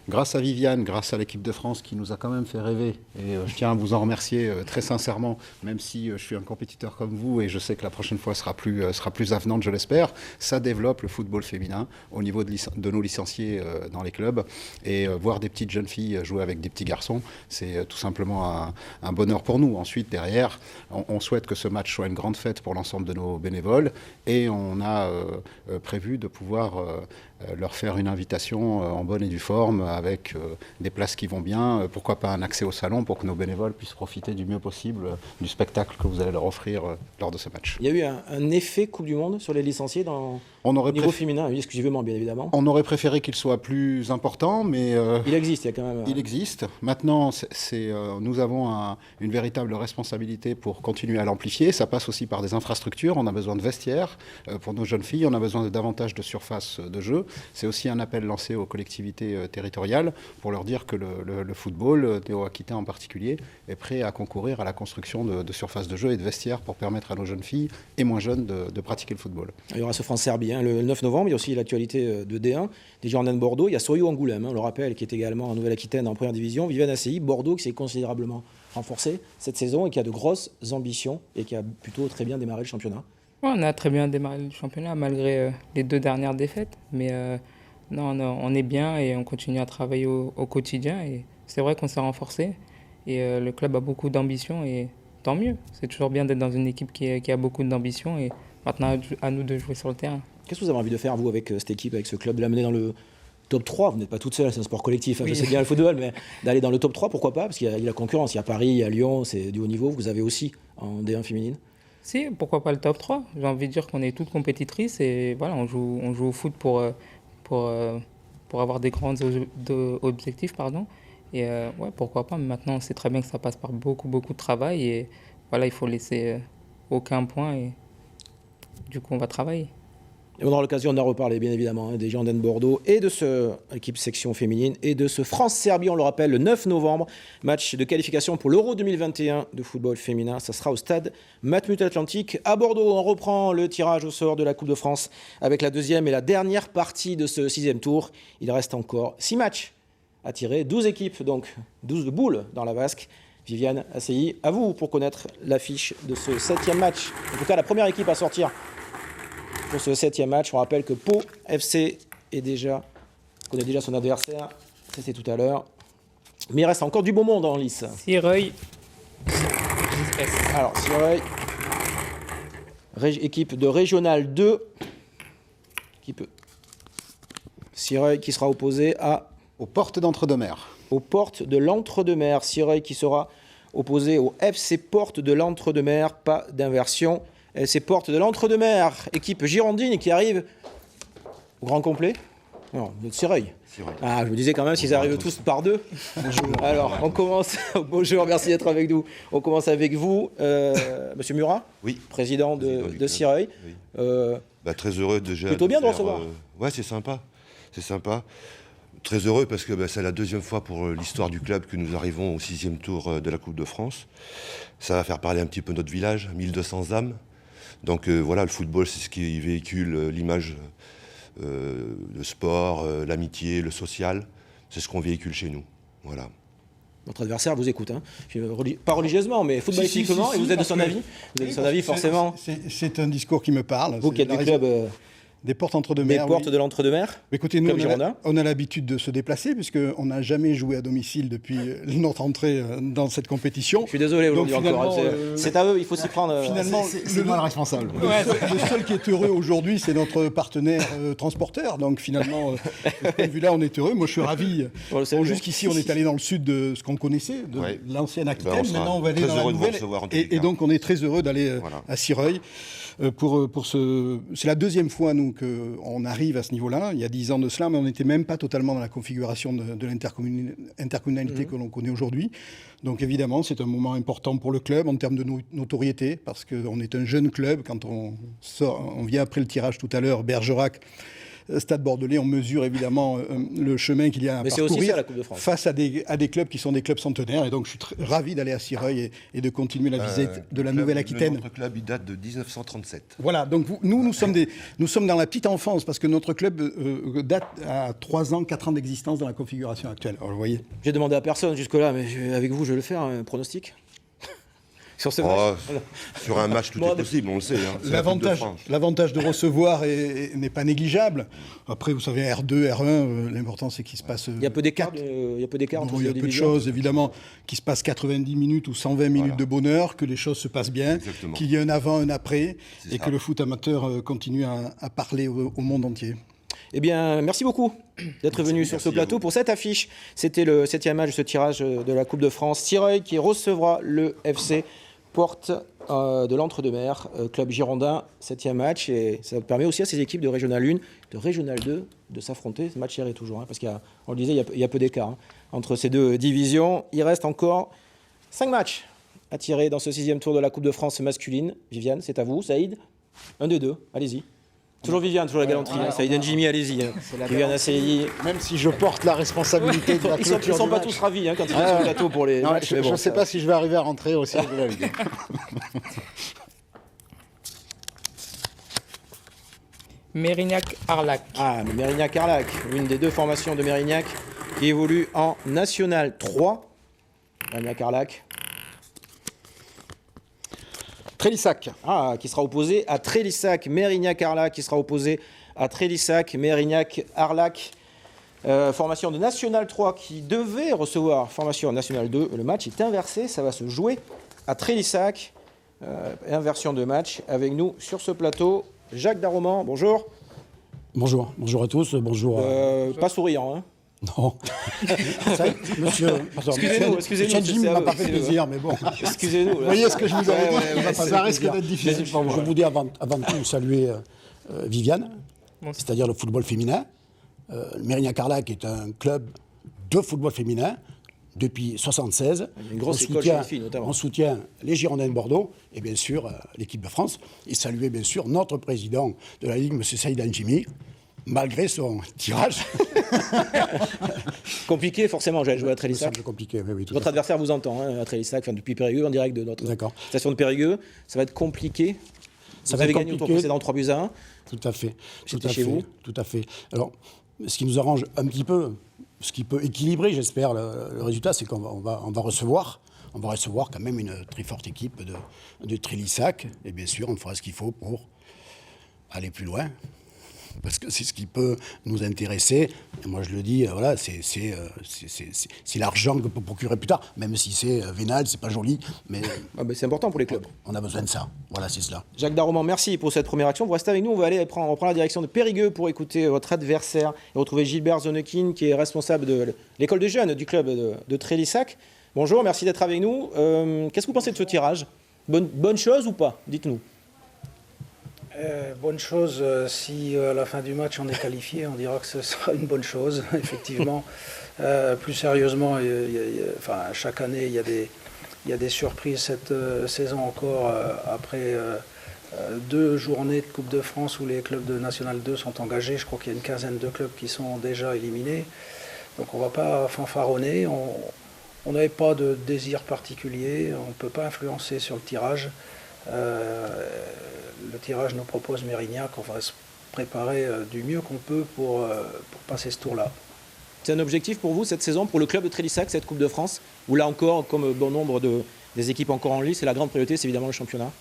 Grâce à Viviane, grâce à l'équipe de France qui nous a quand même fait rêver, et je tiens à vous en remercier très sincèrement, même si je suis un compétiteur comme vous, et je sais que la prochaine fois sera plus avenante, je l'espère. Ça développe le football féminin au niveau de nos licenciés dans les clubs, et voir des petites jeunes filles jouer avec des petits garçons, c'est tout simplement un bonheur pour nous. Ensuite, derrière, on souhaite que ce match soit une grande fête pour l'ensemble de nos bénévoles, et on a prévu de pouvoir leur faire une invitation en bonne et due forme, avec des places qui vont bien, pourquoi pas un accès au salon pour que nos bénévoles puissent profiter du mieux possible du spectacle que vous allez leur offrir lors de ce match. Il y a eu un effet Coupe du Monde sur les licenciés au niveau féminin, exclusivement bien évidemment. On aurait préféré qu'il soit plus important, mais... il existe, il y a quand même... Il existe. Maintenant, nous avons une véritable responsabilité pour continuer à l'amplifier. Ça passe aussi par des infrastructures. On a besoin de vestiaires pour nos jeunes filles. On a besoin de davantage de surface de jeu. C'est aussi un appel lancé aux collectivités territoriales pour leur dire que le football, néo-aquitain en particulier, est prêt à concourir à la construction de surfaces de jeu et de vestiaires pour permettre à nos jeunes filles et moins jeunes de pratiquer le football. Il y aura ce France-Serbie le 9 novembre. Il y a aussi l'actualité de D1, des Girondins de Bordeaux. Il y a Soyo Angoulême, on le rappelle, qui est également en Nouvelle-Aquitaine en première division. Viviane Asseli, Bordeaux, qui s'est considérablement renforcé cette saison et qui a de grosses ambitions et qui a plutôt très bien démarré le championnat. Ouais, on a très bien démarré le championnat malgré les 2 dernières défaites, mais non, on est bien et on continue à travailler au quotidien, et c'est vrai qu'on s'est renforcé et le club a beaucoup d'ambition, et tant mieux. C'est toujours bien d'être dans une équipe qui a beaucoup d'ambition, et maintenant à nous de jouer sur le terrain. Qu'est-ce que vous avez envie de faire, vous, avec cette équipe, avec ce club, de l'amener dans le top 3? Vous n'êtes pas toute seule, c'est un sport collectif, oui. Je sais bien le football, mais d'aller dans le top 3, pourquoi pas? Parce qu'il y a la concurrence, il y a Paris, il y a Lyon, c'est du haut niveau. Vous avez aussi en D1 féminine. Si, pourquoi pas le top 3? J'ai envie de dire qu'on est toutes compétitrices, et voilà, on joue au foot pour avoir des grands objectifs, pardon. Et ouais, pourquoi pas, mais maintenant on sait très bien que ça passe par beaucoup de travail, et voilà, il faut laisser aucun point, et du coup on va travailler. Et on aura l'occasion d'en reparler, bien évidemment, des Girondins de Bordeaux et de l'équipe section féminine et de ce France-Serbie, on le rappelle, le 9 novembre. Match de qualification pour l'Euro 2021 de football féminin. Ça sera au stade Matmut Atlantique à Bordeaux. On reprend le tirage au sort de la Coupe de France avec la deuxième et la dernière partie de ce 6e tour. Il reste encore 6 matchs à tirer, 12 équipes, donc 12 boules dans la vasque. Viviane Asseli, à vous pour connaître l'affiche de ce 7e match. En tout cas, la première équipe à sortir pour ce 7e match. On rappelle que Pau FC connaît déjà son adversaire, c'était tout à l'heure. Mais il reste encore du beau monde en lice. Sireuil. Alors, Sireuil, équipe de Régional 2. Sireuil qui sera opposé aux Portes d'Entre-deux-Mers. Aux Portes de l'Entre-deux-Mers. Sireuil qui sera opposé au FC Portes de l'Entre-deux-Mers. Pas d'inversion. FC Portes de l'Entre-deux-Mers, équipe girondine qui arrive au grand complet. Non, de Sireuil. Ah, je me disais quand même s'ils arrivent tous par deux. Alors, on commence. Bonjour, merci d'être avec nous. On commence avec vous, Monsieur Murat, président de Sireuil. Très heureux déjà. Plutôt bien de recevoir. Ouais, c'est sympa. C'est sympa. Très heureux parce que c'est la deuxième fois pour l'histoire du club que nous arrivons au 6e tour de la Coupe de France. Ça va faire parler un petit peu notre village, 1200 âmes. Donc voilà, le football, c'est ce qui véhicule l'image, le sport, l'amitié, le social. C'est ce qu'on véhicule chez nous. Voilà. Votre adversaire vous écoute, hein. Pas religieusement, mais footballistiquement, et vous êtes de son avis. Vous êtes de son avis, forcément. C'est un discours qui me parle. Vous qui êtes du club... Des portes entre deux mers. Des portes de l'entre-deux-mers. Écoutez, nous, on a l'habitude de se déplacer, puisqu'on n'a jamais joué à domicile depuis notre entrée dans cette compétition. Je suis désolé aujourd'hui encore. C'est à eux, il faut s'y prendre. Finalement, c'est moi le responsable. Le seul qui est heureux aujourd'hui, c'est notre partenaire transporteur. Donc finalement, de ce point de vue-là, on est heureux. Moi, je suis ravi. Jusqu'ici, on est allé dans le sud de ce qu'on connaissait, de l'ancienne Aquitaine. Maintenant, on va aller dans la nouvelle. Et donc, on est très heureux d'aller à Sireuil. C'est la deuxième fois, nous, qu'on arrive à ce niveau-là. Il y a 10 ans de cela, mais on n'était même pas totalement dans la configuration de l'intercommunalité que l'on connaît aujourd'hui. Donc évidemment, c'est un moment important pour le club en termes de notoriété, parce qu'on est un jeune club. Quand on vient après le tirage tout à l'heure, Bergerac, Stade Bordelais, on mesure évidemment le chemin qu'il y a à parcourir la Coupe de France. Face à des clubs qui sont des clubs centenaires. Et donc je suis ravi d'aller à Sireuil et de continuer la visite de la Nouvelle-Aquitaine. Notre club, il date de 1937. Voilà, donc nous sommes dans la petite enfance, parce que notre club date à 3 ans, 4 ans d'existence dans la configuration actuelle. Alors, vous voyez. J'ai demandé à personne jusque-là, mais avec vous, je vais le faire, un pronostic. Sur ce match. Sur un match, tout est possible, on le sait. Hein, l'avantage de recevoir n'est pas négligeable. Après, vous savez, R2, R1, l'important c'est qu'il se passe... Il y a peu d'écart. Il y a peu de choses, évidemment, qu'il se passe 90 minutes ou 120 minutes de bonheur, que les choses se passent bien, qu'il y ait un avant, un après, et que le foot amateur continue à parler au monde entier. Eh bien, merci beaucoup d'être venu sur ce plateau pour cette affiche. C'était le 7e match de ce tirage de la Coupe de France. Sireuil qui recevra le FC Porte de l'Entre-deux-Mers, club girondin, 7e match. Et ça permet aussi à ces équipes de Régional 1, de Régional 2, de s'affronter. Ce match hier est toujours, parce qu'on le disait, il y a peu d'écart entre ces deux divisions. Il reste encore 5 matchs à tirer dans ce 6e tour de la Coupe de France masculine. Viviane, c'est à vous. Saïd, un des deux, allez-y. Toujours Viviane, toujours la galanterie. Saïd Njimi, allez-y. Viviane Asseli. Même si je porte la responsabilité de la clôture Ils ne sont pas tous ravis quand ils viennent sur le plateau pour les matchs. Je ne sais pas si je vais arriver à rentrer au siège de la Ligue. Mérignac-Arlac. Ah, mais Mérignac-Arlac, l'une des deux formations de Mérignac qui évolue en National 3. Mérignac-Arlac. Trélissac. Ah, qui sera opposé à Trélissac. Mérignac-Arlac qui sera opposé à Trélissac. Mérignac-Arlac. Formation de National 3 qui devait recevoir formation National 2. Le match est inversé. Ça va se jouer à Trélissac. Inversion de match avec nous sur ce plateau. Jacques Darroman, bonjour. Bonjour à tous. Bonjour. Pas souriant, hein. Non. Monsieur, excusez-nous. Jim ne m'a pas fait plaisir, mais bon. Excusez-nous. Vous voyez ce que je vous avais dit, ça risque d'être difficile. Je vous dis avant tout saluer Viviane, c'est-à-dire le football féminin. Mérignac-Arlac est un club de football féminin depuis 1976. Une grosse école chez les filles, notamment. On soutient les Girondins de Bordeaux et bien sûr l'équipe de France. Et saluer bien sûr notre président de la Ligue, M. Saïd Njimi, malgré son tirage. Compliqué, forcément, j'allais jouer à Trélissac. C'est compliqué, oui. Votre adversaire vous entend, à Trélissac, depuis Périgueux, en direct de notre station de Périgueux. Ça va être compliqué. Vous avez gagné au tour précédent 3-1. Tout à fait. C'était chez vous. Tout à fait. Alors, ce qui nous arrange un petit peu, ce qui peut équilibrer, j'espère, le résultat, c'est qu'on va recevoir quand même une très forte équipe de Trélissac. Et bien sûr, on fera ce qu'il faut pour aller plus loin. Parce que c'est ce qui peut nous intéresser. Et moi, je le dis, voilà, c'est l'argent que peut procurer plus tard, même si c'est vénal, c'est pas joli, mais c'est important pour les clubs. On a besoin de ça. Voilà, c'est cela. Jacques Darroman, merci pour cette première action. Vous restez avec nous, on va aller prendre la direction de Périgueux pour écouter votre adversaire et retrouver Gilbert Zonekin, qui est responsable de l'école des jeunes du club de Trélissac. Bonjour, merci d'être avec nous. Qu'est-ce que vous pensez de ce tirage ? Bonne chose ou pas ? Dites-nous. Bonne chose, si à la fin du match on est qualifié, on dira que ce sera une bonne chose, effectivement. Plus sérieusement, chaque année, il y a des surprises cette saison encore, après 2 journées de Coupe de France où les clubs de National 2 sont engagés. Je crois qu'il y a une quinzaine de clubs qui sont déjà éliminés. Donc on ne va pas fanfaronner, on n'avait pas de désir particulier, on ne peut pas influencer sur le tirage. Le tirage nous propose Mérignac, on va se préparer du mieux qu'on peut pour passer ce tour-là. C'est un objectif pour vous cette saison, pour le club de Trélissac, cette Coupe de France, où là encore, comme bon nombre des équipes encore en lice, c'est la grande priorité, c'est évidemment le championnat.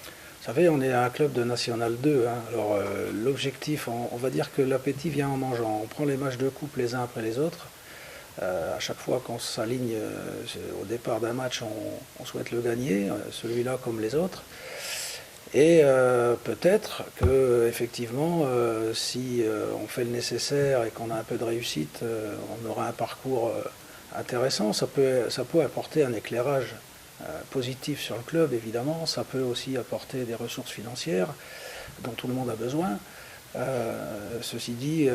Vous savez, on est un club de National 2, hein. Alors l'objectif, on va dire que l'appétit vient en mangeant. On prend les matchs de coupe les uns après les autres. À chaque fois qu'on s'aligne au départ d'un match, on souhaite le gagner, celui-là comme les autres. Et peut-être que effectivement, si on fait le nécessaire et qu'on a un peu de réussite, on aura un parcours intéressant. Ça peut apporter un éclairage positif sur le club, évidemment. Ça peut aussi apporter des ressources financières dont tout le monde a besoin. Ceci dit,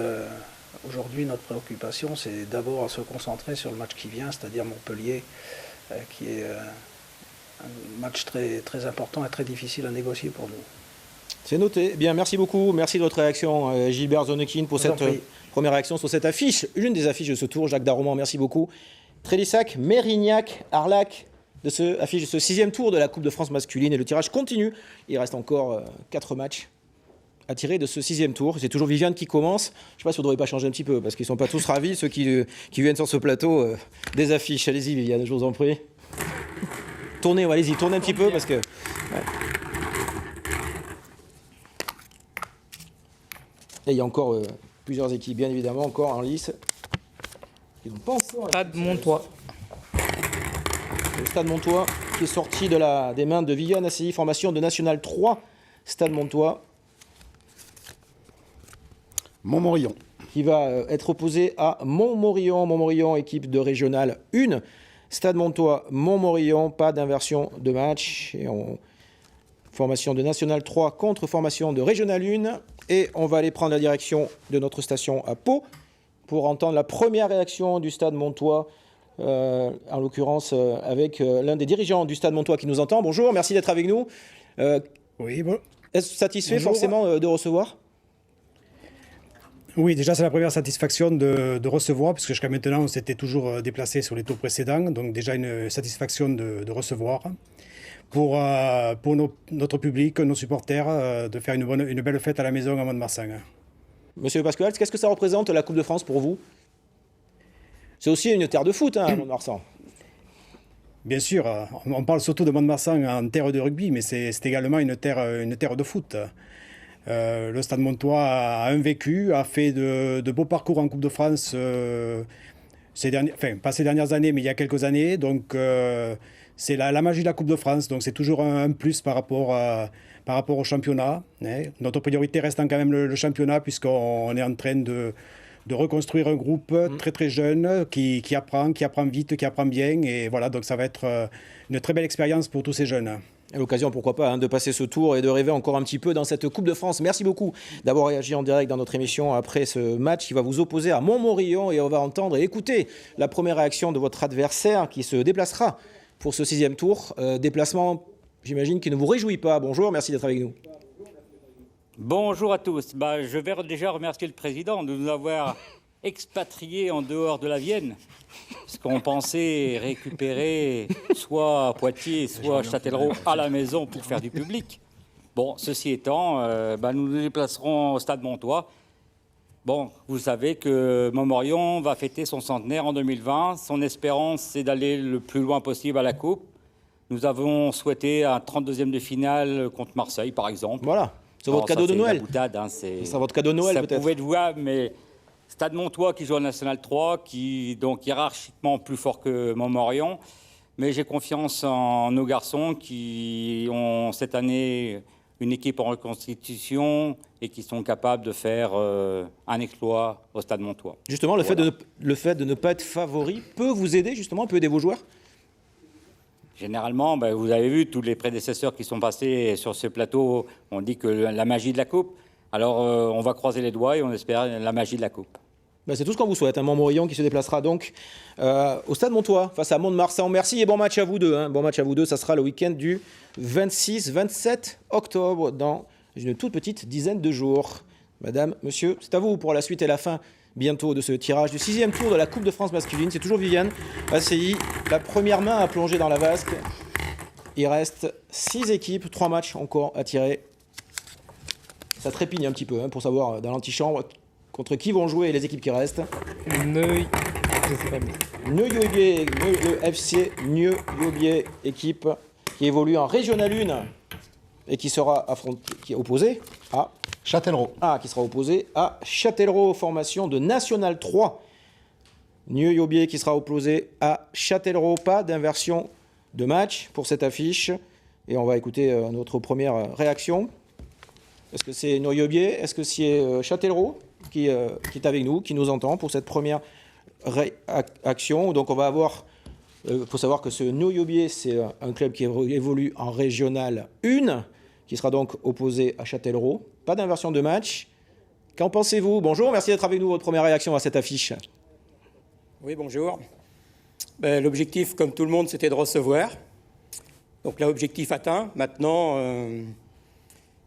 aujourd'hui, notre préoccupation, c'est d'abord à se concentrer sur le match qui vient, c'est-à-dire Montpellier, qui est un match très, très important et très difficile à négocier pour nous. C'est noté. Bien, merci beaucoup. Merci de votre réaction, Gilbert Zonekin, pour cette première réaction sur cette affiche, l'une des affiches de ce tour. Jacques Darroman, merci beaucoup. Trélissac, Mérignac, Arlac, de ce 6e tour de la Coupe de France masculine. Et le tirage continue. Il reste encore 4 matchs à tirer de ce 6e tour. C'est toujours Viviane qui commence. Je ne sais pas si vous ne devriez pas changer un petit peu, parce qu'ils ne sont pas tous ravis, ceux qui viennent sur ce plateau, des affiches. Allez-y, Viviane, je vous en prie. Tournez, allez-y, tournez un petit peu, parce que... Ouais. Et il y a encore plusieurs équipes, bien évidemment, encore en lice. Stade Montois. Le Stade Montois qui est sorti des mains de Viviane Assey, formation de National 3. Stade Montois. Montmorillon. Qui va être opposé à Montmorillon. Montmorillon, équipe de Régional 1. Stade Montois, Montmorillon, pas d'inversion de match. Et formation de National 3 contre formation de Régional 1. Et on va aller prendre la direction de notre station à Pau pour entendre la première réaction du Stade Montois, en l'occurrence avec l'un des dirigeants du Stade Montois qui nous entend. Bonjour, merci d'être avec nous. Oui, bon. Est-ce satisfait Bonjour. Forcément de recevoir ? Oui, déjà c'est la première satisfaction de recevoir, puisque jusqu'à maintenant on s'était toujours déplacé sur les tours précédents, donc déjà une satisfaction de recevoir. Pour notre public, nos supporters, de faire une belle fête à la maison à Mont-de-Marsan. Monsieur Pasquale, qu'est-ce que ça représente la Coupe de France pour vous ? C'est aussi une terre de foot, hein, Mont-de-Marsan. Bien sûr, on parle surtout de Mont-de-Marsan en terre de rugby, mais c'est également une terre de foot. Le Stade Montois a un vécu, a fait de beaux parcours en Coupe de France, pas ces dernières années, mais il y a quelques années. Donc c'est la magie de la Coupe de France, donc c'est toujours un plus par rapport au championnat. Hein. Notre priorité restant quand même le championnat, puisqu'on est en train de reconstruire un groupe très très jeune qui apprend vite, qui apprend bien. Et voilà, donc ça va être une très belle expérience pour tous ces jeunes. À l'occasion, pourquoi pas, de passer ce tour et de rêver encore un petit peu dans cette Coupe de France. Merci beaucoup d'avoir réagi en direct dans notre émission après ce match qui va vous opposer à Montmorillon. Et on va entendre et écouter la première réaction de votre adversaire qui se déplacera pour ce 6e tour. Déplacement, j'imagine, qui ne vous réjouit pas. Bonjour, merci d'être avec nous. Bonjour à tous. Je vais déjà remercier le président de nous avoir expatriés en dehors de la Vienne, parce qu'on pensait récupérer soit à Poitiers, soit à Châtellerault à la maison pour faire du public. Bon, ceci étant, nous nous déplacerons au Stade Montois. Bon, vous savez que Montmorillon va fêter son centenaire en 2020. Son espérance, c'est d'aller le plus loin possible à la Coupe. Nous avons souhaité un 32e de finale contre Marseille, par exemple. Voilà, c'est votre cadeau de Noël. C'est votre cadeau de Noël, peut-être. Ça pouvait être jouable, mais Stade Montois qui joue en National 3, qui donc hiérarchiquement plus fort que Montmorillon. Mais j'ai confiance en nos garçons qui ont cette année une équipe en reconstitution et qui sont capables de faire un exploit au Stade Montois. Justement, le fait de ne pas être favori peut vous aider, justement, peut aider vos joueurs ? Généralement, vous avez vu, tous les prédécesseurs qui sont passés sur ce plateau ont dit que la magie de la Coupe. Alors, on va croiser les doigts et on espère la magie de la Coupe. C'est tout ce qu'on vous souhaite. Montmorillon qui se déplacera donc au Stade Montois face à Mont-de-Marsan. Merci et bon match à vous deux. Bon match à vous deux. Ça sera le week-end du 26-27 octobre dans une toute petite dizaine de jours. Madame, monsieur, c'est à vous pour la suite et la fin bientôt de ce tirage du 6e tour de la Coupe de France masculine. C'est toujours Viviane Assey, la première main à plonger dans la vasque. Il reste 6 équipes, 3 matchs encore à tirer. Ça trépigne un petit peu pour savoir dans l'antichambre contre qui vont jouer les équipes qui restent. Neuilly-Aubier, le FC Neuilly-Aubier, équipe qui évolue en Régional 1 et qui sera opposée à Châtellerault. Qui sera opposée à Châtellerault, formation de National 3. Neuilly-Aubier qui sera opposé à Châtellerault. Pas d'inversion de match pour cette affiche. Et on va écouter notre première réaction. Est-ce que c'est Neuilly-Aubier? Est-ce que c'est Châtellerault qui est avec nous, qui nous entend pour cette première réaction? Donc on va avoir... Il faut savoir que ce Neuilly-Aubier, c'est un club qui évolue en Régional 1, qui sera donc opposé à Châtellerault. Pas d'inversion de match. Qu'en pensez-vous? Bonjour, merci d'être avec nous. Votre première réaction à cette affiche? Oui, bonjour. L'objectif, comme tout le monde, c'était de recevoir. Donc là, objectif atteint. Maintenant,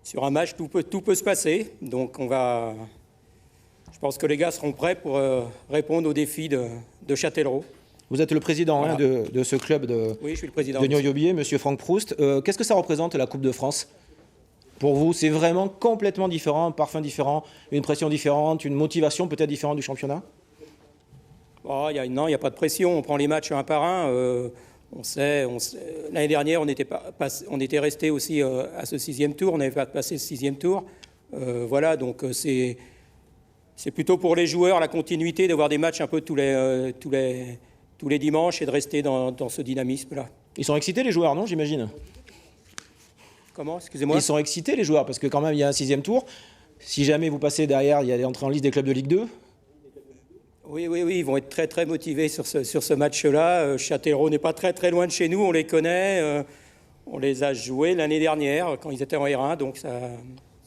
sur un match, tout peut se passer. Donc je pense que les gars seront prêts pour répondre aux défis de Châtellerault. Vous êtes le président voilà. de ce club de Neuilly-Aubier, Monsieur Franck Proust. Qu'est-ce que ça représente, la Coupe de France? Pour vous, c'est vraiment complètement différent, un parfum différent, une pression différente, une motivation peut-être différente du championnat? Non, il n'y a pas de pression. On prend les matchs un par un. On sait. L'année dernière, on était resté aussi à ce 6e tour. On n'avait pas passé ce 6e tour. Voilà, donc c'est plutôt pour les joueurs la continuité d'avoir des matchs un peu tous les dimanches et de rester dans ce dynamisme-là. Ils sont excités, les joueurs, non, j'imagine? Comment? Excusez-moi. Ils sont excités, les joueurs, parce que quand même, il y a un 6e tour. Si jamais vous passez derrière, il y a l'entrée en liste des clubs de Ligue 2. Oui, ils vont être très, très motivés sur ce match-là. Châtellerault n'est pas très, très loin de chez nous, on les connaît. On les a joués l'année dernière, quand ils étaient en R1, donc ça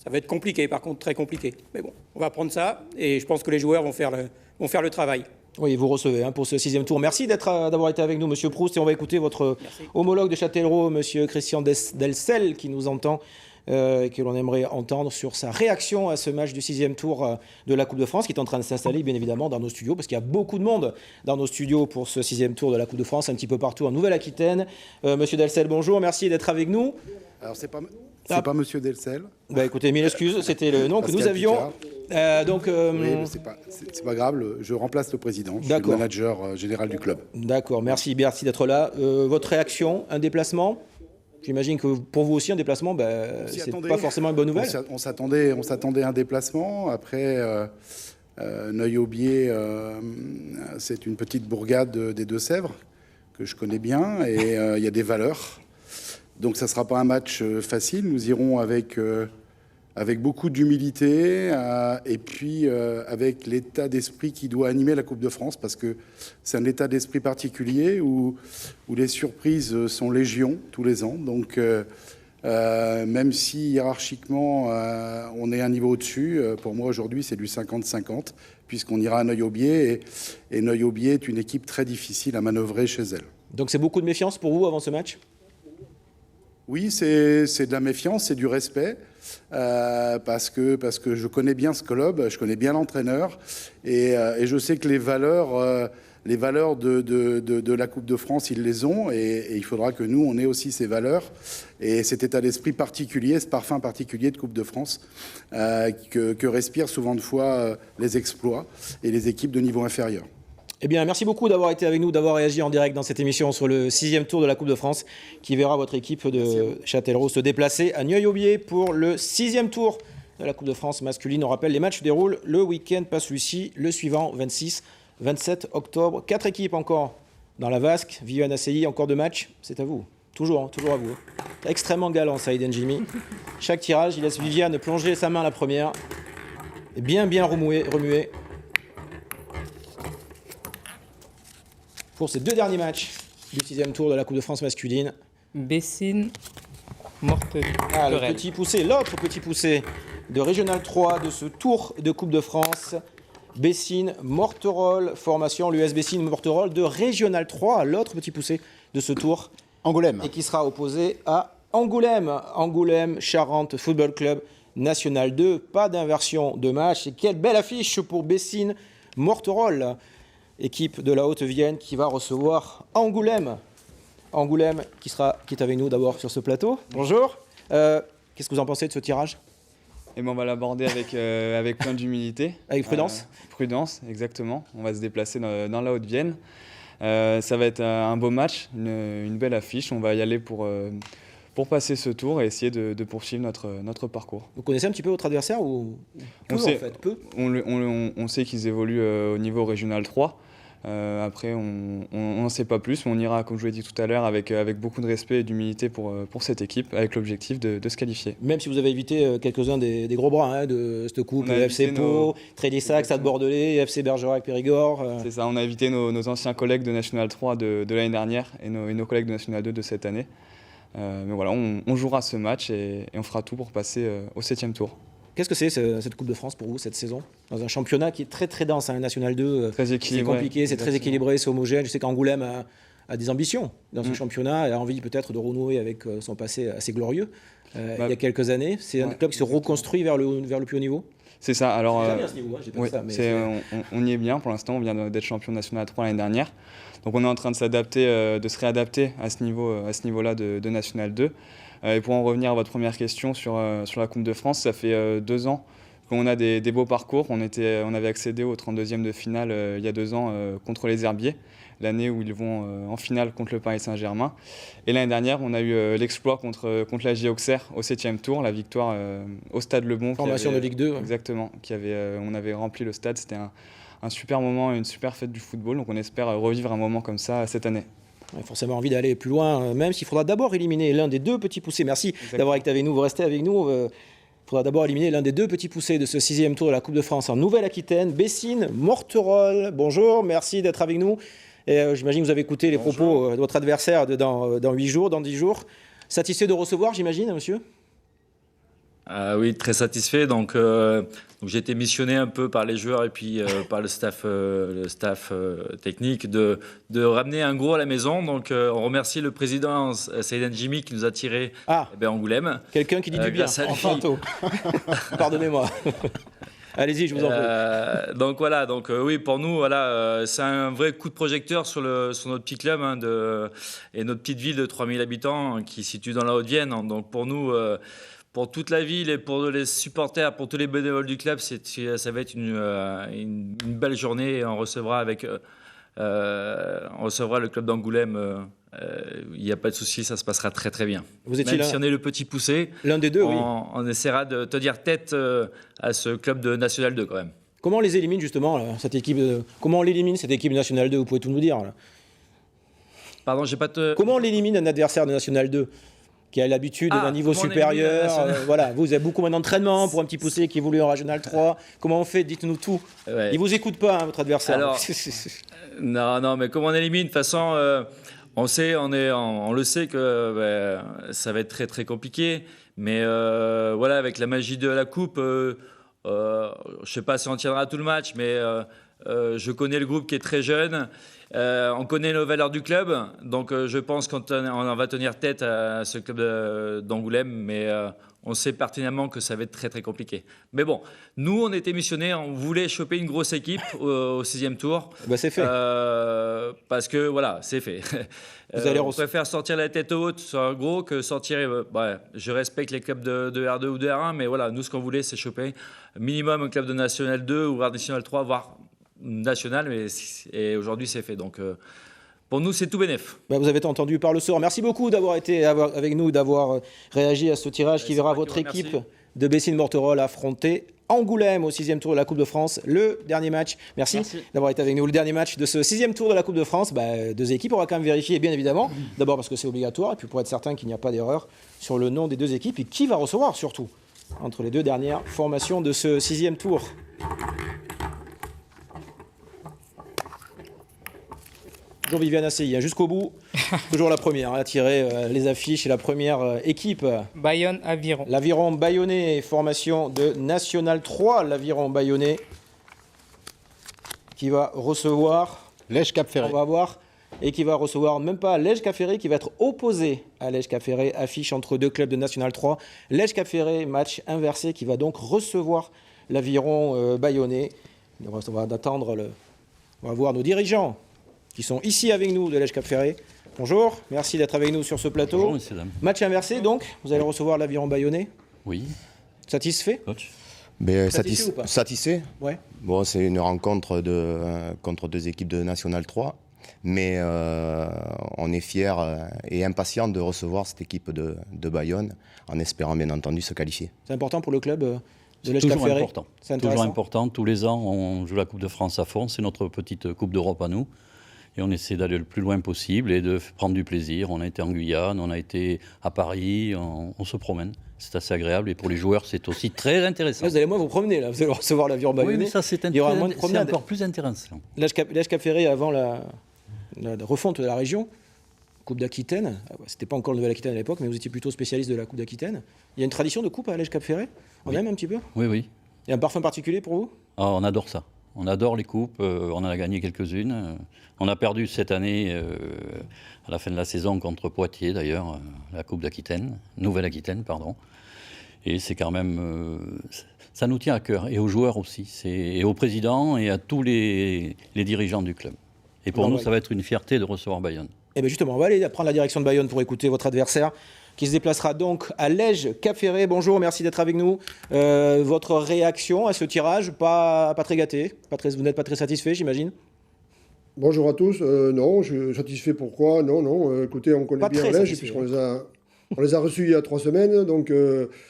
va être compliqué, par contre, très compliqué. Mais bon, on va prendre ça, et je pense que les joueurs vont faire le travail. Oui, vous recevez pour ce 6e tour. Merci d'avoir été avec nous, Monsieur Proust. Et on va écouter votre homologue de Châtellerault, Monsieur Christian Delcel, qui nous entend et que l'on aimerait entendre sur sa réaction à ce match du 6e tour de la Coupe de France, qui est en train de s'installer, bien évidemment, dans nos studios, parce qu'il y a beaucoup de monde dans nos studios pour ce 6e tour de la Coupe de France, un petit peu partout en Nouvelle-Aquitaine. Monsieur Delcel, bonjour, merci d'être avec nous. Alors, c'est pas Monsieur Delcel. Écoutez, mille excuses, c'était le nom que nous avions. Oui, c'est pas grave, je remplace le président, je suis le manager général du club. D'accord, merci d'être là. Votre réaction, un déplacement? J'imagine que pour vous aussi, un déplacement, c'est pas forcément une bonne nouvelle. On s'attendait à un déplacement. Après, Neuilly-Aubier, c'est une petite bourgade des Deux-Sèvres que je connais bien, et il y a des valeurs. Donc ça ne sera pas un match facile. Nous irons avec beaucoup d'humilité et puis avec l'état d'esprit qui doit animer la Coupe de France, parce que c'est un état d'esprit particulier où les surprises sont légion tous les ans. Donc même si hiérarchiquement on est un niveau au-dessus, pour moi aujourd'hui c'est du 50-50, puisqu'on ira à Neuilly-Aubier, et Neuilly-Aubier est une équipe très difficile à manœuvrer chez elle. Donc c'est beaucoup de méfiance pour vous avant ce match? Oui, c'est de la méfiance, c'est du respect, parce que je connais bien ce club, je connais bien l'entraîneur, et je sais que les valeurs de la Coupe de France, ils les ont, et il faudra que nous, on ait aussi ces valeurs, et cet état d'esprit particulier, ce parfum particulier de Coupe de France, que respirent souvent de fois les exploits et les équipes de niveau inférieur. Eh bien, merci beaucoup d'avoir été avec nous, d'avoir réagi en direct dans cette émission sur le 6e tour de la Coupe de France, qui verra votre équipe de Châtellerault se déplacer à Neuilly-Aubier pour le 6e tour de la Coupe de France masculine. On rappelle, les matchs se déroulent le week-end, pas celui-ci, le suivant, 26-27 octobre. 4 équipes encore dans la vasque. Viviane Assey, encore 2 matchs, c'est à vous. Toujours à vous. Extrêmement galant, Saïd Njimi. Chaque tirage, il laisse Viviane plonger sa main à la première et bien remuer. Pour ces 2 derniers matchs du 6e tour de la Coupe de France masculine. Bessines, Mortereul. Ah, le petit poussé, l'autre petit poussé de Régional 3 de ce tour de Coupe de France. Bessines, Mortereul, formation l'US Bessines Mortereul de Régional 3, l'autre petit poussé de ce tour. Angoulême. Et qui sera opposé à Angoulême. Angoulême, Charente Football Club National 2. Pas d'inversion de match. Et quelle belle affiche pour Bessines Mortereul, équipe de la Haute-Vienne qui va recevoir Angoulême. Angoulême qui est avec nous d'abord sur ce plateau. Bonjour. Qu'est-ce que vous en pensez de ce tirage ? Et ben on va l'aborder avec plein d'humilité. Avec prudence Prudence, exactement. On va se déplacer dans la Haute-Vienne. Ça va être un beau match, une belle affiche. On va y aller pour passer ce tour et essayer de poursuivre notre parcours. Vous connaissez un petit peu votre adversaire ou peu, peu On sait qu'ils évoluent au niveau régional 3. Après, on n'en sait pas plus, mais on ira, comme je vous l'ai dit tout à l'heure, avec beaucoup de respect et d'humilité pour cette équipe, avec l'objectif de se qualifier. Même si vous avez évité quelques-uns des gros bras de cette coupe, le FC Pau, Trélissac, Stade Bordelais, FC Bergerac, Périgord. C'est ça, on a évité nos anciens collègues de National 3 de l'année dernière et nos collègues de National 2 de cette année. Mais voilà, on jouera ce match et on fera tout pour passer au 7e tour. Qu'est-ce que c'est cette Coupe de France pour vous cette saison ? Dans un championnat qui est très très dense, National 2, c'est compliqué, c'est très équilibré, c'est homogène. Je sais qu'Angoulême a des ambitions dans ce championnat, a envie peut-être de renouer avec son passé assez glorieux il y a quelques années. C'est un club qui se reconstruit vers le plus haut niveau ? C'est ça, alors on y est bien pour l'instant, on vient d'être champion national 3 l'année dernière. Donc on est en train de s'adapter, de se réadapter à ce niveau-là de National 2. Et pour en revenir à votre première question sur la Coupe de France, ça fait 2 ans qu'on a des beaux parcours. On avait accédé au 32e de finale il y a 2 ans contre les Herbiers, l'année où ils vont en finale contre le Paris Saint-Germain. Et l'année dernière, on a eu l'exploit contre la J Auxerre au 7e tour, la victoire au Stade Le Bon. Formation de Ligue 2. Ouais. Exactement, on avait rempli le stade. C'était un super moment, une super fête du football. Donc on espère revivre un moment comme ça cette année. On a forcément envie d'aller plus loin, même s'il faudra d'abord éliminer l'un des deux petits poussés. Merci d'avoir été avec nous, vous restez avec nous. Il faudra d'abord éliminer l'un des deux petits poussés de ce 6e tour de la Coupe de France en Nouvelle-Aquitaine, Bessines Mortereul. Bonjour, merci d'être avec nous. J'imagine que vous avez écouté les propos de votre adversaire dans 8 jours, dans 10 jours. Satisfait de recevoir, j'imagine, monsieur ? Oui, très satisfait. Donc j'ai été missionné un peu par les joueurs et puis par le staff technique de ramener un gros à la maison. Donc on remercie le président Saïd Jimmy qui nous a tiré Angoulême. Quelqu'un qui dit du bien, enfin. Pardonnez-moi. Allez-y, je vous en prie. Donc voilà, oui, pour nous, c'est un vrai coup de projecteur sur notre petit club et notre petite ville de 3000 habitants qui se situe dans la Haute-Vienne. Donc pour nous, pour toute la ville et pour les supporters, pour tous les bénévoles du club, ça va être une belle journée. Et on recevra le club d'Angoulême. Il n'y a pas de souci, ça se passera très très bien. Même si on est le petit poussé, l'un des deux, on essaiera de tenir tête à ce club de National 2 quand même. Comment on les élimine justement cette équipe Comment on l'élimine cette équipe National 2 ? Vous pouvez tout nous dire là. Pardon, j'ai pas Comment on l'élimine un adversaire de National 2 qui a l'habitude d'un niveau supérieur, voilà, vous avez beaucoup moins d'entraînement pour un petit poussé qui évolue en Régional 3. Comment on fait ? Dites-nous tout. Ouais. Il vous écoute pas, votre adversaire. Alors, non, mais comment on élimine ? De toute façon, on le sait que ça va être très très compliqué. Mais voilà, avec la magie de la coupe, je sais pas si on tiendra tout le match, mais je connais le groupe qui est très jeune. On connaît nos valeurs du club, donc je pense qu'on va tenir tête à ce club d'Angoulême, mais on sait pertinemment que ça va être très très compliqué. Mais bon, nous on était missionnés, on voulait choper une grosse équipe au 6e tour. C'est fait. Parce que voilà, c'est fait. On préfère sortir la tête haute sur un gros que sortir... je respecte les clubs de R2 ou de R1, mais voilà, nous ce qu'on voulait c'est choper minimum un club de National 2 ou National 3, voire national, et aujourd'hui c'est fait. Donc pour nous c'est tout bénef. Vous avez entendu par le sort. Merci beaucoup d'avoir été avec nous, d'avoir réagi à ce tirage qui verra votre équipe de Bessines Mortereul affronter Angoulême au 6e tour de la Coupe de France. Le dernier match, merci d'avoir été avec nous. Le dernier match de ce 6e tour de la Coupe de France, 2 équipes, on va quand même vérifier bien évidemment. D'abord parce que c'est obligatoire et puis pour être certain qu'il n'y a pas d'erreur sur le nom des 2 équipes et qui va recevoir surtout entre les 2 dernières formations de ce 6e tour. Jean-Viviane Assey, jusqu'au bout. Toujours la première à tirer les affiches et la première équipe. Bayonne-Aviron. L'Aviron Bayonnais, formation de National 3. L'Aviron Bayonnais qui va recevoir Lège Cap Ferré. On va voir. Et qui va recevoir même pas Lège Cap Ferré, qui va être opposé à Lège Cap Ferré. Affiche entre deux clubs de National 3. Lège Cap Ferré, match inversé, qui va donc recevoir l'Aviron Bayonnais. On va attendre on va voir nos dirigeants qui sont ici avec nous de Lège Cap Ferré. Bonjour, merci d'être avec nous sur ce plateau. Bonjour, messieurs, dames. Match inversé donc, vous allez recevoir l'Aviron Bayonnais. Oui. Satisfait? Mais Satisfait ou pas? satisfait. Ouais. Bon, c'est une rencontre contre deux équipes de National 3, mais on est fiers et impatients de recevoir cette équipe de Bayonne, en espérant bien entendu se qualifier. C'est important pour le club de C'est Lège Cap toujours Ferré. important. C'est Toujours intéressant. important. Tous les ans, on joue la Coupe de France à fond. C'est notre petite Coupe d'Europe à nous. Et on essaie d'aller le plus loin possible et de prendre du plaisir. On a été en Guyane, on a été à Paris, on se promène. C'est assez agréable. Et pour les joueurs, c'est aussi très intéressant. Là, vous allez moins vous promener, là. Vous allez recevoir l'Aviron Bayonnais. Oui, mais ça, c'est Il y aura moins de promenades. encore plus intéressant. Lège Cap Ferré, avant la refonte de la région, Coupe d'Aquitaine, c'était pas encore le Nouvelle-Aquitaine à l'époque, mais vous étiez plutôt spécialiste de la Coupe d'Aquitaine. Il y a une tradition de coupe à Lège Cap Ferré? On aime un petit peu? Oui, oui. Il y a un parfum particulier pour vous? Ah, on adore ça. On adore les coupes. On en a gagné quelques-unes. On a perdu cette année, à la fin de la saison, contre Poitiers d'ailleurs, la Coupe d'Aquitaine, Nouvelle-Aquitaine, pardon. Et c'est quand même... ça nous tient à cœur, et aux joueurs aussi, et au président, et à tous les dirigeants du club. Et pour nous, ça va être une fierté de recevoir Bayonne. Et bien justement, on va aller prendre la direction de Bayonne pour écouter votre adversaire, qui se déplacera donc à Lège Cap Ferré. Bonjour, merci d'être avec nous. Votre réaction à ce tirage, pas très gâté, vous n'êtes pas très satisfait, j'imagine? Bonjour à tous. Non, je suis satisfait. Pourquoi? Non. Écoutez, on connaît Pas bien très Lège, satisfait. puisqu'on les a reçus il y a 3 semaines. Donc,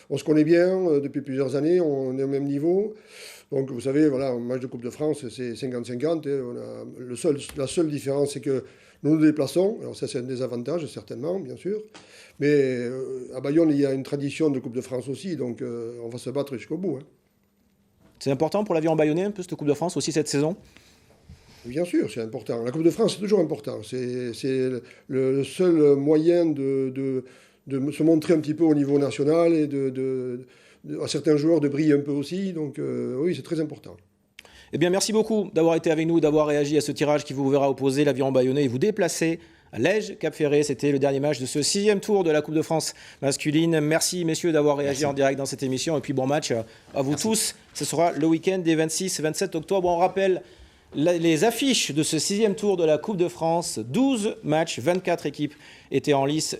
on se connaît bien depuis plusieurs années. On est au même niveau. Donc, vous savez, voilà, un match de Coupe de France, c'est 50-50. La seule différence, c'est que nous nous déplaçons. Alors, ça, c'est un désavantage, certainement, bien sûr. Mais à Bayonne, il y a une tradition de Coupe de France aussi. Donc, on va se battre jusqu'au bout. Hein. C'est important pour l'Aviron Bayonnais, un peu, cette Coupe de France, aussi cette saison? Bien sûr, c'est important. La Coupe de France, c'est toujours important. C'est le seul moyen de se montrer un petit peu au niveau national et à certains joueurs de briller un peu aussi. Donc oui, c'est très important. Eh bien, merci beaucoup d'avoir été avec nous, d'avoir réagi à ce tirage qui vous verra opposer l'Aviron Bayonnais et vous déplacer à Lège Cap Ferré. C'était le dernier match de ce 6e tour de la Coupe de France masculine. Merci messieurs d'avoir réagi en direct dans cette émission. Et puis bon match à vous tous. Ce sera le week-end des 26 et 27 octobre. On rappelle les affiches de ce 6e tour de la Coupe de France. 12 matchs, 24 équipes étaient en lice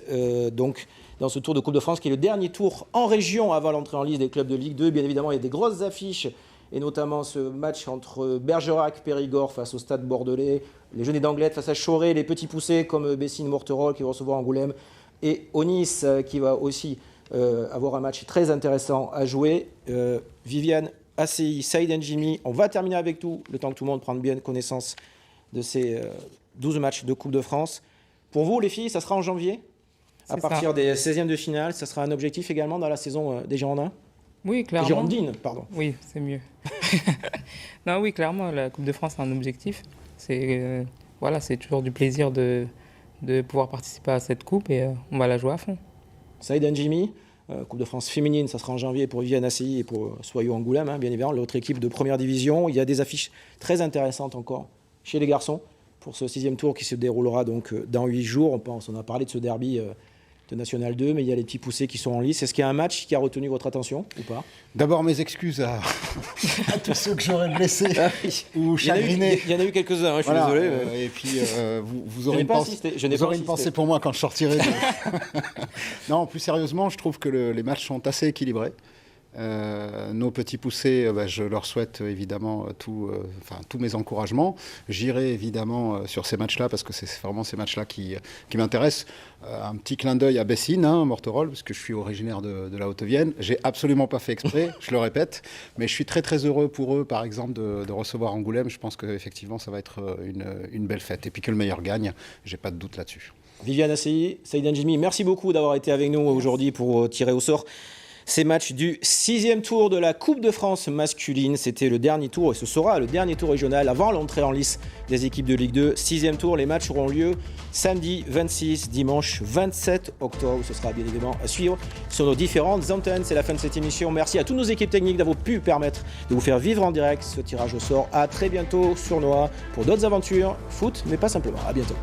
donc dans ce tour de Coupe de France qui est le dernier tour en région avant l'entrée en lice des clubs de Ligue 2. Bien évidemment, il y a des grosses affiches et notamment ce match entre Bergerac-Périgord face au Stade Bordelais, les Genêts d'Anglet face à Choré, les petits poussés comme Bessines-Morterolle qui va recevoir Angoulême et Onis qui va aussi avoir un match très intéressant à jouer. Viviane ACI, Saïd Njimi, on va terminer avec tout, le temps que tout le monde prenne bien connaissance de ces 12 matchs de Coupe de France. Pour vous, les filles, ça sera en janvier? À partir des 16e de finale, ça sera un objectif également dans la saison des Girondins? Oui, clairement. Des Girondines, pardon. Oui, c'est mieux. Non, oui, clairement, la Coupe de France a un objectif. C'est c'est toujours du plaisir de pouvoir participer à cette coupe et on va la jouer à fond. Saïd Njimi, Coupe de France féminine, ça sera en janvier pour Viviane ACI et pour Soyaux Angoulême, bien évidemment, l'autre équipe de première division. Il y a des affiches très intéressantes encore chez les garçons pour ce 6e tour qui se déroulera donc dans 8 jours. On a parlé de ce derby de National 2, mais il y a les petits poussés qui sont en lice. Est-ce qu'il y a un match qui a retenu votre attention ou pas? D'abord, mes excuses à tous ceux que j'aurais blessés ou chagrinés. Il y en a eu quelques-uns, je suis désolé. Et puis, vous aurez une pensée pour moi quand je sortirai. Non, plus sérieusement, je trouve que les matchs sont assez équilibrés. Nos petits poussés, je leur souhaite évidemment tous mes encouragements. J'irai évidemment sur ces matchs-là parce que c'est vraiment ces matchs-là qui m'intéressent. Un petit clin d'œil à Bessines, Morterolle, parce que je suis originaire de la Haute-Vienne. J'ai absolument pas fait exprès, je le répète, mais je suis très très heureux pour eux, par exemple, de recevoir Angoulême. Je pense qu'effectivement, ça va être une belle fête. Et puis que le meilleur gagne, j'ai pas de doute là-dessus. Viviane ACI, Saïd Njimi, merci beaucoup d'avoir été avec nous aujourd'hui pour tirer au sort Ces matchs du 6e tour de la Coupe de France masculine, c'était le dernier tour et ce sera le dernier tour régional avant l'entrée en lice des équipes de Ligue 2. 6e tour, les matchs auront lieu samedi 26, dimanche 27 octobre. Ce sera bien évidemment à suivre sur nos différentes antennes. C'est la fin de cette émission. Merci à toutes nos équipes techniques d'avoir pu permettre de vous faire vivre en direct ce tirage au sort. À très bientôt sur Noah pour d'autres aventures foot, mais pas simplement. À bientôt.